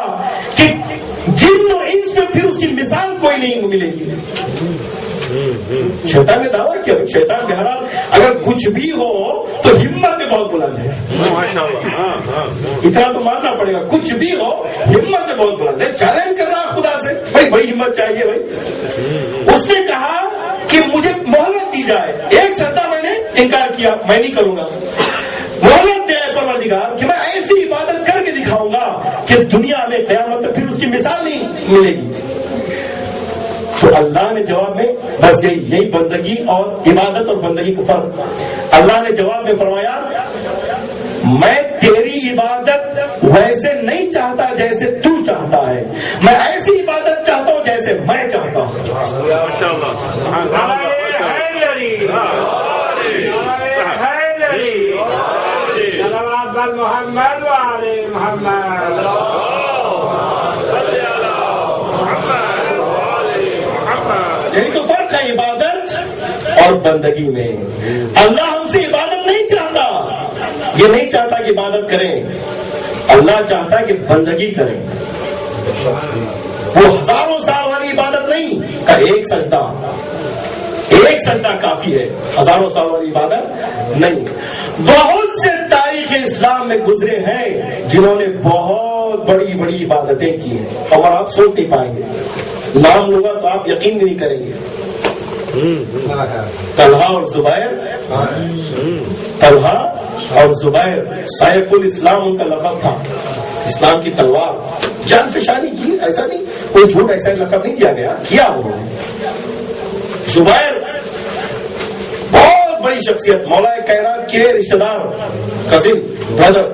کہ جن و انس میں پھر اس کی مثال کوئی نہیں ملے گی. شیطان نے دعویٰ کیا. شیطان بہرحال اگر کچھ بھی ہو تو ہمت میں بہت بلند ہے. اتنا تو ماننا پڑے گا, کچھ بھی ہو ہمت میں بہت بلند ہے. چیلنج کر رہا خدا سے, بھائی بڑی ہمت چاہیے بھائی. اس نے کہا کہ مجھے مہلت دی جائے. ایک سجدہ میں نے انکار کیا, میں نہیں کروں گا. مہلت دے پروردگار کہ میں ایسی عبادت کر کے دکھاؤں گا کہ دنیا میں قیامت تک پھر اس کی مثال نہیں ملے گی. تو اللہ نے جواب میں بس یہی بندگی اور عبادت اور بندگی کا فرق. اللہ نے جواب میں فرمایا, میں تیری عبادت ویسے نہیں چاہتا جیسے تو چاہتا ہے, میں ایسی عبادت چاہتا ہوں جیسے میں چاہتا ہوں. یہی تو فرق ہے عبادت اور بندگی میں. اللہ ہم سے عبادت نہیں چاہتا, یہ نہیں چاہتا کہ عبادت کریں. اللہ چاہتا ہے کہ بندگی کریں. وہ ہزاروں سال والی عبادت نہیں کا ایک سجدہ کافی ہے. ہزاروں سال والی عبادت نہیں. بہت سے تاریخ اسلام میں گزرے ہیں جنہوں نے بہت بڑی بڑی عبادتیں کی ہیں, اور آپ سوچ نہیں پائیں گے. نام لوں گا تو آپ یقین بھی نہیں کریں گے. طلحہ اور زبیر سیف الاسلام ان کا لقب تھا. اسلام کی تلوار, جان فشانی کی, ایسا نہیں کوئی جھوٹ ایسا لقب نہیں دیا گیا, کیا انہوں نے. زبیر بہت بڑی شخصیت, مولا کائنات کے رشتہ دار, کزن برادر.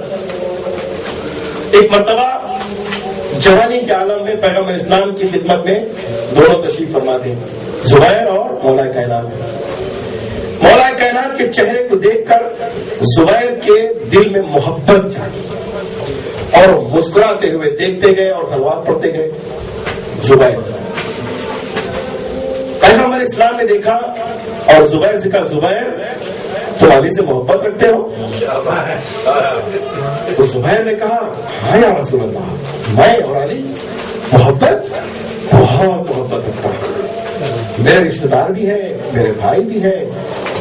ایک مرتبہ جوانی کے عالم میں پیغمبر اسلام کی خدمت میں دونوں تشریف فرما تھے, زبیر اور مولا کائنات. مولا کائنات کے چہرے کو دیکھ کر زبیر کے دل میں محبت جاگی اور مسکراتے ہوئے دیکھتے گئے اور صلوات پڑھتے گئے. زبیر, پیغمبر اسلام نے دیکھا اور زبیر سے کہا, زبیر تم علی سے محبت رکھتے ہو؟ تو زبیر نے کہا, ہاں یا رسول اللہ, میں اور علی بہت محبت رکھتا ہوں. میرے رشتہ دار بھی ہیں, میرے بھائی بھی ہیں,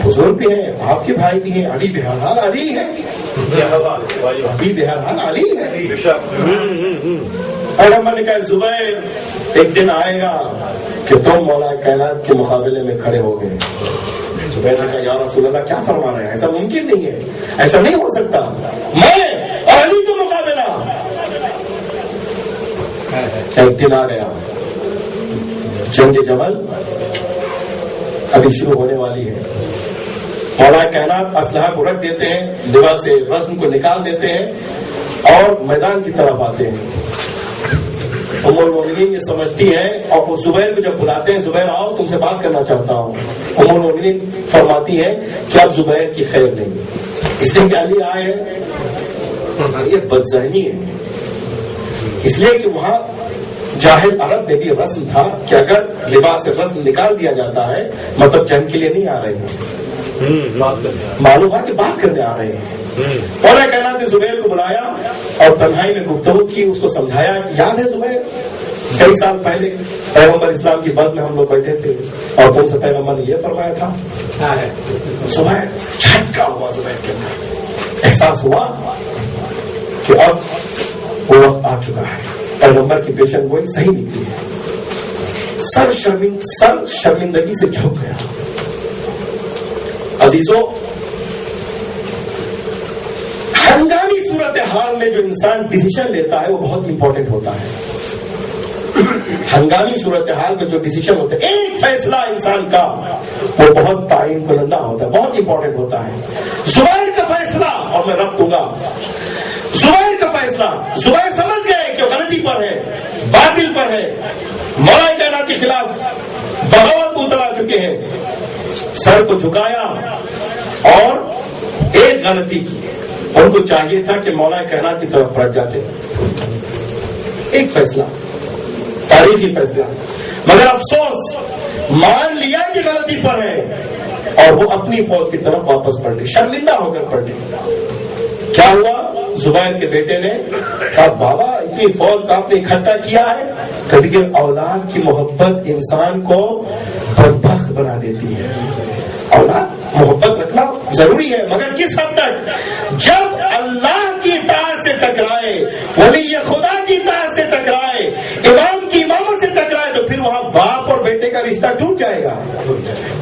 بزرگ بھی ہیں, آپ کے بھائی بھی ہیں. علی بہرحال علی ہے, علی بہرحال علی ہے. پیغمبر نے کہا, زبیر ایک دن آئے گا کہ تم مولا کائنات کے مقابلے میں کھڑے ہو گئے. زبیر نے کہا, یا رسول اللہ کیا فرما رہے ہیں, ایسا ممکن نہیں ہے, ایسا نہیں ہو سکتا. میں اور علی کا مقابلہ. ایک دن آ گیا, جنگ جمل ابھی شروع ہونے والی ہے. مولا کائنات اسلحہ کو رکھ دیتے ہیں, لباس رسم کو نکال دیتے ہیں اور میدان کی طرف آتے ہیں. ام المومنین یہ سمجھتی ہیں اور زبیر کو جب بلاتے ہیں, زبیر آؤ تم سے بات کرنا چاہتا ہوں. ام المومنین فرماتی ہیں کہ اب زبیر کی خیر نہیں, اس لیے کہ علی آئے ہیں. یہ بدذہنی ہے, اس لیے کہ وہاں جاہل عرب میں بھی رسم تھا کہ اگر لباس رسم نکال دیا جاتا ہے مطلب جنگ کے لیے نہیں آ رہے ہیں, معلوم ہے کہ بات کرنے آ رہے ہیں. مولا کائنات نے زبیر کو بلایا اور تنہائی میں گفتگو کی, اس کو سمجھایا کہ یاد ہے زبیر کئی سال پہلے پیغمبر اسلام کی بس میں ہم لوگ بیٹھے تھے اور تم سے پیغمبر نے یہ فرمایا تھا. زبیر جھٹکا ہوا زبیر کے اندر، احساس ہوا کہ اب وہ وقت آ چکا ہے. پیغمبر کی پیشن گوئی صحیح نکلی ہے. سر شرمندگی سے جھک گیا. عزیزوں، ہنگامی صورتحال میں جو انسان ڈیسیشن لیتا ہے وہ بہت امپورٹنٹ ہوتا ہے. ہنگامی صورتحال میں جو ڈیسیشن ہوتا ہے، ایک فیصلہ انسان کا وہ بہت تعین کنندہ ہوتا ہے، بہت امپورٹنٹ ہوتا ہے. زبیر کا فیصلہ، اور میں رب دوں گا، زبیر کا فیصلہ، زبیر سمجھ گئے کہ وہ غلطی پر ہے، باطل پر ہے، مولا کائنات کے خلاف بغاوت کو اترا چکے ہیں. سر کو جھکایا اور ایک غلطی کی. ان کو چاہیے تھا کہ مولا کائنات کی طرف پلٹ جاتے. ایک فیصلہ، تاریخی فیصلہ، مگر افسوس مان لیا کہ غلطی پر ہے اور وہ اپنی فوج کی طرف واپس پلٹے، شرمندہ ہو کر پلٹے. کیا ہوا؟ زبیر کے بیٹے نے کہا بابا اتنی فوج کا آپ نے اکٹھا کیا ہے. کبھی کبھی اولاد کی محبت انسان کو بدبخت بنا دیتی ہے. اولاد محبت رکھنا ضروری ہے، مگر کس حد تک؟ جب اللہ کی اطاعت سے ٹکرائے، ولی خدا کی اطاعت سے ٹکرائے، امام کی امامت سے ٹکرائے، تو پھر وہاں باپ اور بیٹے کا رشتہ ٹوٹ جائے گا.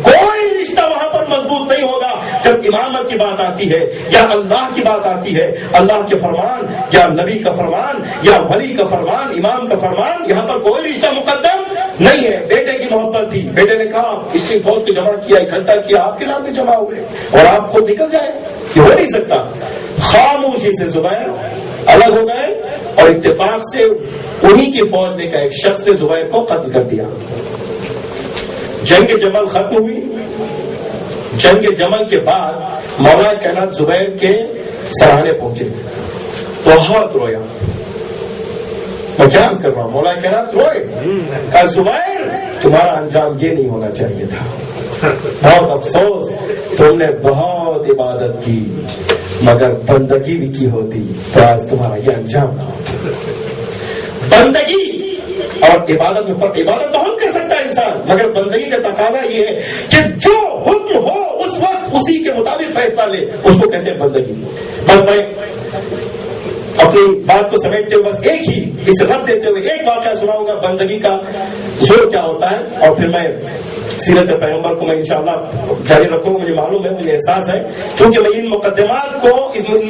کوئی رشتہ وہاں پر مضبوط نہیں ہوگا. جب امامت کی بات آتی ہے یا اللہ کی بات آتی ہے، اللہ کے فرمان یا نبی کا فرمان یا ولی کا فرمان، امام کا فرمان، یہاں پر کوئی رشتہ مقدم نہیں ہے. بیٹے کی محبت تھی، بیٹے نے کہا اتنی فوج کو جمع کیا، اکٹھا کیا، آپ کے نام بھی جمع ہوئے اور آپ خود نکل جائے، یہ ہو نہیں سکتا. خاموشی سے زبیر الگ ہو گئے اور اتفاق سے انہی کی فوج میں کا ایک شخص نے زبیر کو قتل کر دیا. جنگ جمل ختم ہوئی. جنگ جمل کے بعد مولا کائنات زبیر کے سراہنے پہنچے، بہت رویا. میں کیا عرض کر رہا ہوں، مولا کائنات روئے، کہا زبیر تمہارا انجام یہ نہیں ہونا چاہیے تھا. بہت افسوس، تم نے بہت عبادت کی مگر بندگی بھی کی ہوتی تو آج تمہارا یہ انجام نہ ہوتا. بندگی اور عبادت میں فرق. عبادت بہت کر سکتا ہے انسان، مگر بندگی کا تقاضا یہ ہے کہ جو حکم ہو اس وقت اسی کے مطابق فیصلہ لے، اس کو کہتے ہیں بندگی. بس میں اپنی بات کو سمیٹتے ہوئے بس ایک ہی اس رب دیتے ہوئے ایک واقعہ سناؤں گا بندگی کا زور کیا ہوتا ہے، اور پھر میں سیرت پیغمبر کو میں انشاءاللہ جاری رکھوں گا. مجھے معلوم ہے، مجھے احساس ہے، چونکہ میں ان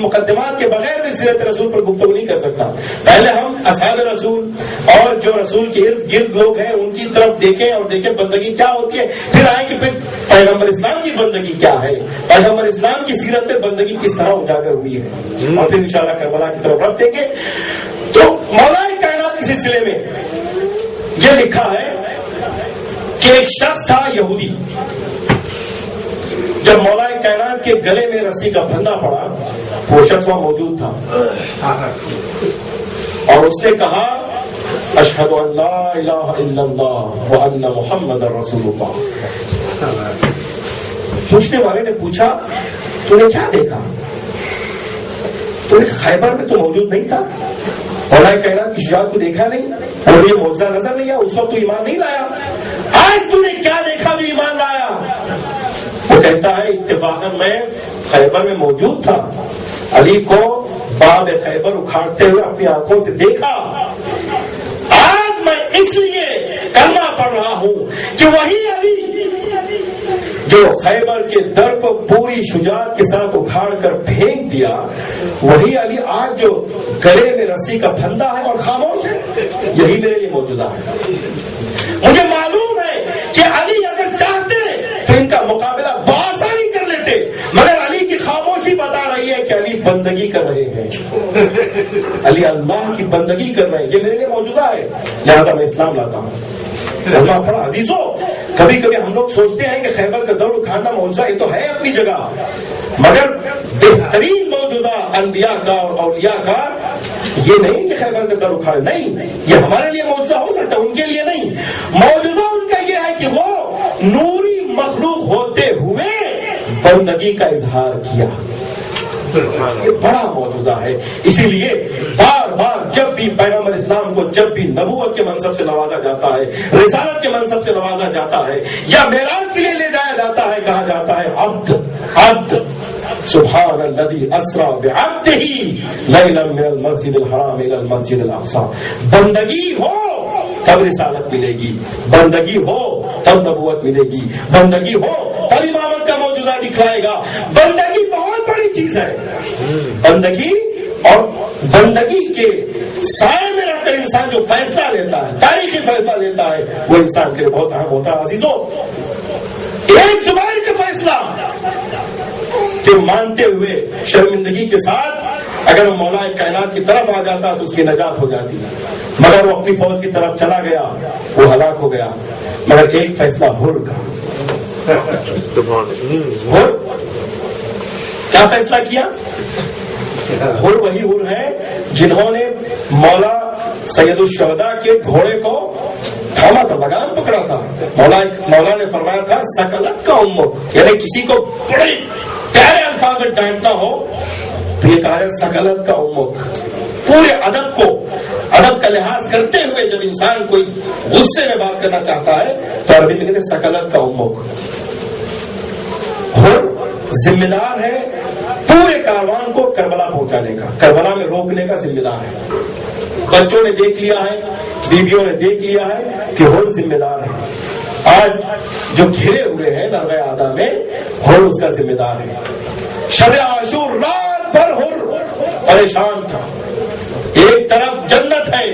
مقدمات کے بغیر بھی سیرت رسول پر گفتگو نہیں کر سکتا. پہلے ہم اصحاب رسول اور جو رسول کے ارد گرد لوگ ہیں ان کی طرف دیکھیں اور دیکھیں بندگی کیا ہوتی ہے، پھر آئیں کہ پھر پیغمبر اسلام کی بندگی کیا ہے، پیغمبر اسلام کی سیرت میں بندگی کس طرح اجاگر ہوئی ہے، اور پھر انشاءاللہ کربلا کی طرف رب دیں گے. تو مولا کائنات کے سلسلے میں یہ لکھا ہے کہ ایک شخص تھا یہودی. جب مولا کائنات کے گلے میں رسی کا پھندا پڑا، وہ شخص وہاں موجود تھا اور اس نے کہا اشہد ان لا الہ الا اللہ وان محمد رسول اللہ. پوچھنے والے نے پوچھا تو نے کیا دیکھا؟ تو نے خیبر میں تو موجود نہیں تھا، مولا کائنات کی شجاعت کو دیکھا نہیں اور یہ معجزہ نظر نہیں آیا، اس وقت تو ایمان نہیں لایا. آج تو نے کیا دیکھا بھی ایمان لایا؟ وہ کہتا ہے اتفاقاً میں خیبر میں موجود تھا، علی کو باب خیبر اکھاڑتے ہوئے اپنی آنکھوں سے دیکھا. آج میں اس لیے کلمہ پڑھ رہا ہوں کہ وہی علی جو خیبر کے در کو پوری شجاعت کے ساتھ اکھاڑ کر پھینک دیا، وہی علی آج جو گلے میں رسی کا پھندا ہے اور خاموش ہے، یہی میرے لیے معجزہ ہے. مجھے معلوم ہے کہ علی اگر چاہتے تو ان کا مقابلہ بآسانی کر لیتے، مگر علی کی خاموشی بتا رہی ہے کہ علی بندگی کر رہے ہیں، علی اللہ کی بندگی کر رہے ہیں. یہ میرے لیے معجزہ ہے، لہذا میں اسلام لاتا ہوں. کلمہ پڑھا. عزیزوں، کبھی کبھی ہم لوگ سوچتے ہیں کہ خیبر کا دور اکھاڑنا معجزہ، یہ تو ہے اپنی جگہ، مگر بہترین معجزہ انبیاء کا اور اولیاء کا یہ نہیں کہ خیبر کا در اکھاڑے، نہیں، یہ ہمارے لیے معجزہ ہو سکتا ہے، ان کے لیے نہیں. معجزہ ان کا یہ ہے کہ وہ نوری مخلوق ہوتے ہوئے بندگی کا اظہار کیا. یہ بڑا معجزہ ہے. اسی لیے بار بار جب بھی پیغمبر اسلام کو جب بھی نبوت کے منصب سے نوازا جاتا ہے, رسالت کے منصب سے نوازا جاتا ہے, یا معراج کے لیے لے جایا جاتا ہے, کہا جاتا ہے عبد عبد سبحان الذی اسرا بعبدہ لیلا من المسجد الحرام الى المسجد الاقصی. بندگی ہو تب رسالت ملے گی, بندگی ہو تب نبوت ملے گی, بندگی ہو تب امامت کا معجزہ دکھلائے گا. بندگی بہت بڑی چیز ہے. بندگی اور بندگی کے سائے میں رہ کر انسان جو فیصلہ لیتا ہے, تاریخی فیصلہ لیتا ہے, وہ انسان کے لیے بہت اہم ہوتا ہے. عزیزو, ایک زبان کا فیصلہ کہ مانتے ہوئے شرمندگی کے ساتھ اگر وہ مولا کائنات کی طرف آ جاتا تو اس کی نجات ہو جاتی, مگر وہ اپنی فوج کی طرف چلا گیا, وہ ہلاک ہو گیا. مگر ایک فیصلہ حر کا, حر کیا فیصلہ کیا؟ حر وہی حر ہے جنہوں نے مولا سید الشہداء کے گھوڑے کو تھاما تھا, لگام پکڑا تھا. مولا نے فرمایا تھا سکلت کا امک, یعنی کسی کو بڑے پیارے الفاظ میں ڈانٹنا ہو تو یہ کہا جائے سکلت کا امک. پورے ادب کو, ادب کا لحاظ کرتے ہوئے جب انسان کوئی غصے میں بات کرنا چاہتا ہے تو عربی میں کہتے ہیں سکلت کا امک. حر ذمہ دار ہے پورے کاروان کو کربلا پہنچانے کا, کربلا میں روکنے کا ذمہ دار ہے. بچوں نے دیکھ لیا ہے, بیویوں نے دیکھ لیا ہے کہ حر ذمہ دار ہے. آج جو گھرے ہوئے ہیں نرغہ آدھا میں, حر اس کا ذمہ دار ہے. شب عاشور رات بھر حر پریشان تھا. ایک طرف جنت ہے,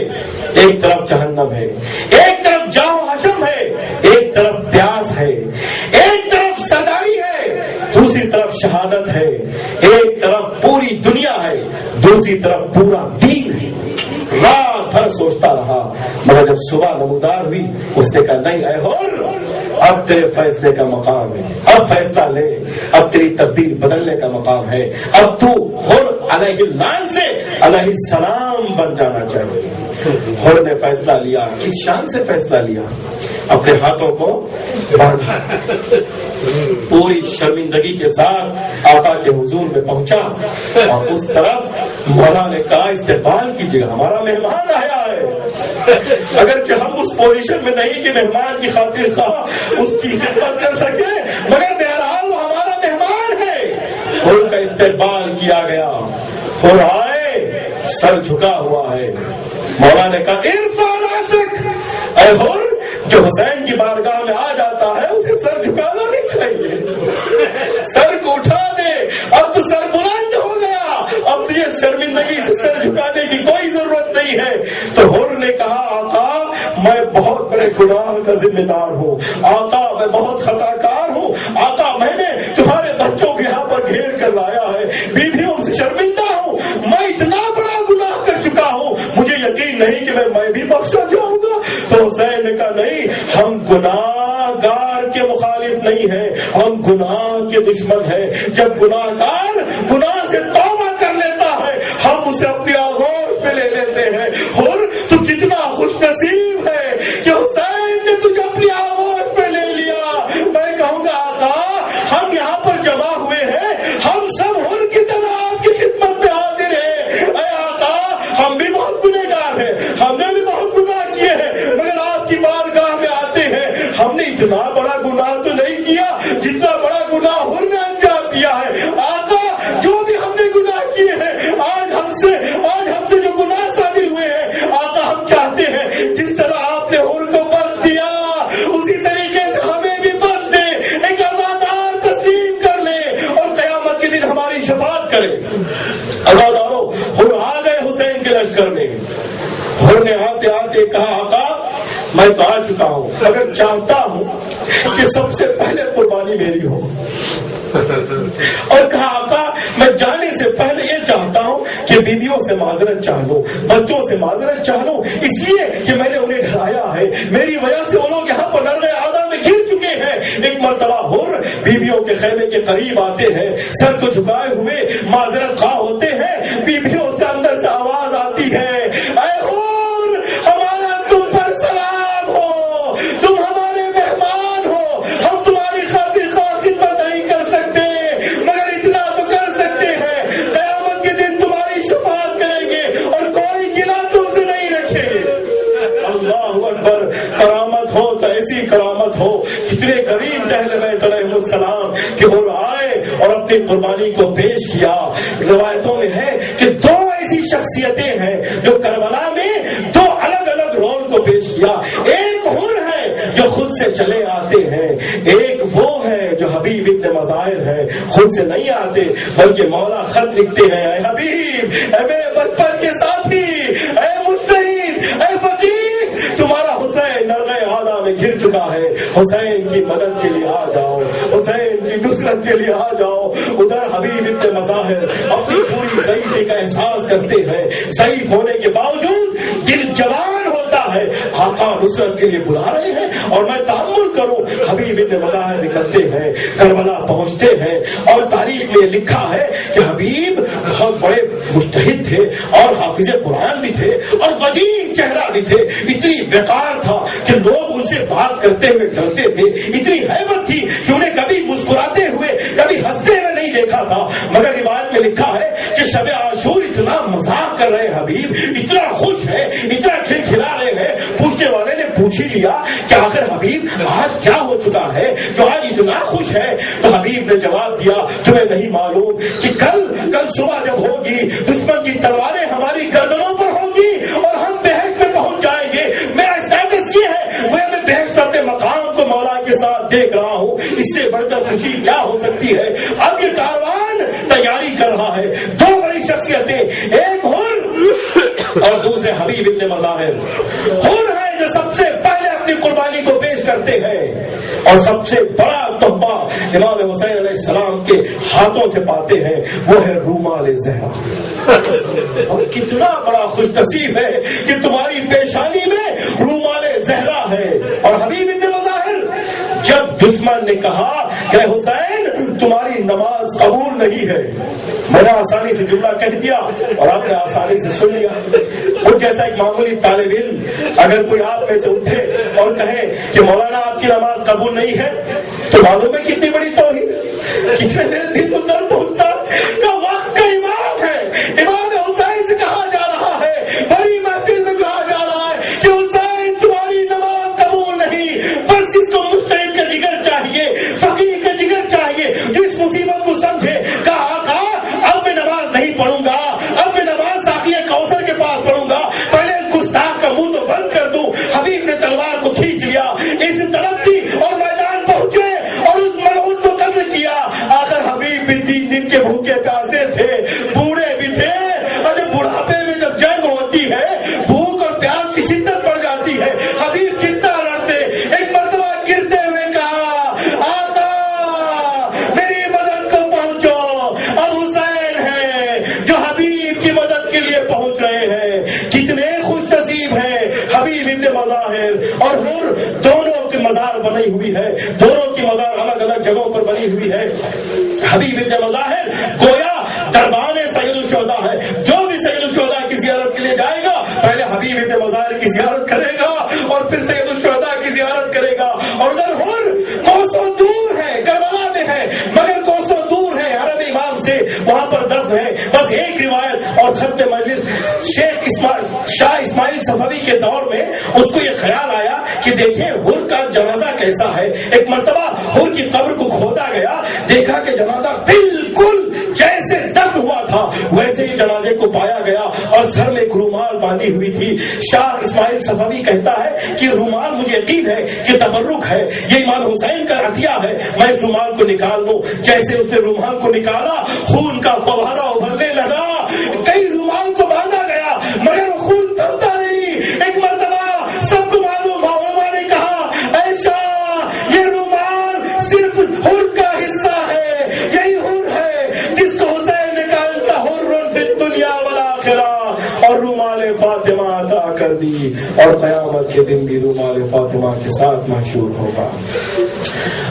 ایک طرف جہنم ہے, ایک طرف جاؤ حشم ہے, ایک طرف پیاس ہے, ایک طرف سرداری ہے, دوسری طرف شہادت ہے, ایک طرف پوری دنیا ہے, دوسری طرف پورا دین ہے. رات بھر سوچتا رہا, مگر جب صبح نمودار ہوئی اس نے کہا نہیں اے حر, اب تیرے فیصلے کا مقام ہے, اب فیصلہ لے, اب تیری تقدیر بدلنے کا مقام ہے. اب تو حر علیہ اللعن سے علیہ السلام بن جانا چاہیے. حر نے فیصلہ لیا. کس شان سے فیصلہ لیا؟ اپنے ہاتھوں کو باندھا, پوری شرمندگی کے ساتھ آقا کے حضور میں پہنچا, اور اس طرف مولا نے کہا استقبال کیجیے, ہمارا مہمان آیا ہے. اگرچہ ہم اس پوزیشن میں نہیں کہ مہمان کی خاطر خواہ اس کی خدمت کر سکے, مگر بہرحال وہ ہمارا مہمان ہے. حر کا استقبال کیا گیا. حر آئے, سر جھکا ہوا ہے. مولا نے کہا ارفع راسک, اے حر جو حسین کی بارگاہ میں آ جاتا ہے اسے سر جھکانا نہیں چاہیے, سر کو اٹھا دے. اب تو سر بلند ہو گیا, اب تو یہ شرمندگی سے سر جھکانے کی کوئی ضرورت نہیں ہے. تو حر نے کہا آقا میں بہت بڑے گناہ کا ذمہ دار ہوں, آقا میں بہت خطا کار ہوں, آقا میں نے تمہارے بچوں کو یہاں پر گھیر کر لایا ہے, بیویوں سے شرمندہ ہوں, میں اتنا بڑا گناہ کر چکا ہوں, مجھے یقین نہیں کہ میں بھی بخشا جاؤں گا. تو حسین نے کہا نہیں, ہم گناہ گار کے مخالف نہیں ہیں, ہم گناہ کے دشمن ہیں. جب گناہ گار گناہ سے توبہ کر لیتا ہے ہم اسے اپنی آغوش میں لے لیتے ہیں. حر تو کتنا خوش نصیب ہے کہ حسین نے تجھے اپنی آغوش میں لے لیا. میں کہوں گا آقا ہم یہاں پر جمع ہوئے ہیں, ہم سب حر کی طرح آپ کی خدمت میں حاضر ہیں. اے آقا ہم بھی بہت گنہگار ہیں, ہم نے بھی بہت گناہ کیے ہیں, مگر آپ کی بارگاہ میں آتے ہیں. ہم نے اتنا بڑا گناہ تو نہیں کیا جتنا بڑا گناہ حر نے انجام دیا ہے. آقا جو بھی ہم نے گناہ کیے ہیں, آج ہم سے جو گناہ صادر ہوئے ہیں, آقا ہم چاہتے ہیں جس طرح آپ نے حر کو بخش دیا اسی طریقے سے ہمیں بھی بخش دے, ایک آزادار تسلیم کر لے اور قیامت کے دن ہماری شفاعت کرے. آزادارو, حر آ گئے حسین کے لشکر میں. حر نے آتے آتے کہا آقا میں تو آ چکا ہوں, مگر چاہتا ہوں کہ سب سے پہلے قربانی میری ہو. اور کہا آقا میں جانے سے پہلے یہ چاہتا ہوں کہ بیویوں سے معذرت چاہ لوں, بچوں سے معذرت چاہ لوں, اس لیے کہ میں نے انہیں ڈرایا ہے, میری وجہ سے وہ لوگ یہاں پر نرغہ آدھا میں گر چکے ہیں. ایک مرتبہ حر بیویوں کے خیمے کے قریب آتے ہیں, سر کو جھکائے ہوئے معذرت خواہ ہوتے ہیں. بیویوں سے اندر سے آواز آتی ہے اے حر ہمارا تم پر سلام ہو, تم ہمارے مہمان ہو, ہم تمہاری خاطر خواہ خدمت نہیں کر سکتے مگر اتنا تو کر سکتے ہیں, قیامت کے دن تمہاری شفاعت کریں گے اور کوئی گلہ تم سے نہیں رکھیں گے. اکبر. کرامت ہو تو ایسی کرامت ہو. کتنے کریم اہل بیت علیہم السلام کہ وہ آئے اور اپنی قربانی کو پیش کیا. روایتوں میں ہے کہ دو ایسی شخصیتیں ہیں جو کربلا میں دو الگ الگ رول کو پیش کیا. ایک حور ہے جو خود سے چلے آتے ہیں, ایک وہ ہے جو حبیب ابن مظاہر ہے, خود سے نہیں آتے بلکہ مولا خط لکھتے ہیں, اے حبیب, اے میرے بچپن کے ساتھی, اے مجتہد, اے فقیر, تمہارا حسین نرغے آدھا میں گر چکا ہے, حسین کی مدد کے لیے آ جاؤ, حسین کی نصرت کے لیے آ جاؤ. ادھر حبیب ابن مظاہر اپنی پوری ضعیفی کا احساس کرتے ہیں, ضعیف ہونے کے باوجود دل جوان ہوتا ہے, آقا نصرت کے لیے بلا رہے ہیں. اور میں تأمل کروں, حبیب ابن مظاہر نکلتے ہیں, کربلا پہنچتے ہیں, اور تاریخ میں لکھا ہے کہ حبیب بہت بڑے مجتہد تھے اور حافظ قرآن بھی تھے اور وجیح چہرہ بھی تھے. اتنی وقار تھا کہ لوگ ان سے بات کرتے ہوئے ڈرتے تھے, اتنی ہیبت تھی کہ انہیں کبھی مسکراتے ہوئے کبھی ہنستے ہوئے نہیں دیکھا تھا. مگر روایت میں لکھا ہے کہ شب عاشور اتنا مذاق کر رہے حبیب, اتنا خوش ہے, اتنا کھلکھلا رہے ہیں. پوچھنے والے نے پوچھ ہی لیا کہ آخر حبیب آج کیا ہو چکا ہے جو آج اتنا خوش ہے؟ تو حبیب نے جواب دیا, تمہیں نہیں معلوم کہ کل صبح جب ہوگی دشمن کی تلواریں ہماری گردنوں پر ہوگی اور ہم بہشت میں پہنچ جائیں گے. میرا اسٹیٹس یہ ہے, وہ میں بہشت اپنے مقام کو مولا کے ساتھ دیکھ رہا ہوں, اس سے بڑھ کر خوشی کیا ہو سکتی ہے؟ اب یہ کاروان تیاری کر رہا ہے. دو بڑی شخصیتیں, ایک حر اور دوسرے حبیب ابن مظاہر. حر ہے جو سب سے پہلے اپنی قربانی کو پیش کرتے ہیں اور سب سے بڑا تحفہ امام حسین علیہ السلام کے ہاتھوں سے پاتے ہیں, وہ ہے رومال زہرا. اور کتنا بڑا خوش نصیب ہے کہ تمہاری پیشانی میں رومال زہرا ہے. اور حبیب ابن مظاہر جب دشمن نے کہا کہ حسین تمہاری نماز قبول نہیں ہے, میں نے آسانی سے جملہ کہہ دیا اور آپ نے آسانی سے سن لیا. وہ جیسا ایک معمولی طالب علم اگر کوئی آپ میں سے اٹھے اور کہے کہ مولانا آپ کی نماز قبول نہیں ہے, تو معلوم ہے کتنی بڑی توہین, کتنے میرے دل کو درد پہنچتا کا وقت کا امام ہے. امام حسین سے کہا جا رہا ہے, بڑی محفل میں کہا جا رہا ہے کہ حسین تمہاری نماز قبول نہیں. بس اس کو مجتہد کا جگر چاہیے, فقیر کا جگر چاہیے جو اس مصیبت کو سمجھے. کہا آقا اب میں نماز نہیں پڑھوں گا, اب میں نماز ساقی کوثر کے پاس پڑھوں گا, پہلے اس گستاخ کا منہ تو بند کر دوں. حبیب نے تلوار کو کھینچ لیا, اس طرف تھی اور میدان پہنچے اور اس ملعون کو قتل کیا. آخر حبیب بھی 3 دن کے بھوکے پیاسے تھے, بوڑھے بھی تھے, اور جب بڑھاپے میں جب جنگ ہوتی ہے بھوک اور پیاس کی شدت بڑھ جاتی ہے. حبیب کتنا لڑتے, ایک مرتبہ گرتے ہوئے کہا آقا میری مدد کو پہنچو. اور حسین ہے جو حبیب کی مدد کے لیے پہنچ رہے ہیں. کتنے خوش نصیب ہیں حبیب ابن مظاہر اور حر, دونوں کی مزار بنی ہوئی ہے, دونوں کی مزار الگ الگ جگہوں پر بنی ہوئی ہے. حبیب ابن مظاہر گویا دربان سید الشہداء ہے. جو بھی سید الشہداء کی زیارت کے لیے جائے گا پہلے حبیب ابن مظاہر کی زیارت کرے گا اور پھر سید الشہداء کی زیارت کرے گا. اور ادھر حر کوسوں دور ہے, کربلا میں ہے, مگر کوسوں دور ہے حرم امام سے, وہاں پر دفن ہے. بس ایک روایت اور ختم مجلس شیخ شاہ اسماعیل صفوی کے دور میں اس کو یہ خیال آیا کہ دیکھیں حر کا جنازہ کیسا ہے. ایک مرتبہ حر کی قبر کو کھودا گیا, دیکھا کہ جنازہ بالکل جیسے دفن ہوا تھا ویسے ہی جنازے کو پایا گیا اور سر میں ایک رومال باندھی ہوئی تھی. شاہ اسماعیل صفوی کہتا ہے کہ رومال مجھے یقین ہے کہ تبرک ہے, یہ امام حسین کا عطیہ ہے, میں اس رومال کو نکال لوں. جیسے اس نے رومال کو نکالا خون کا فوارہ ابھرنے لگا. کئی رومال کو باندھا گیا مگر خون تھمتا نہیں. ایک مرتبہ سب کو معلوم علماء نے کہا ایسا یہ رومال صرف حر کا حصہ ہے, یہی حر ہے جس کو حسین نے کہا انت حر فی الدنیا والآخرہ, اور رومال فاطمہ عطا کر دی اور قیامت کے دن بھی رومال فاطمہ کے ساتھ محشور ہوگا.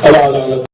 اللہ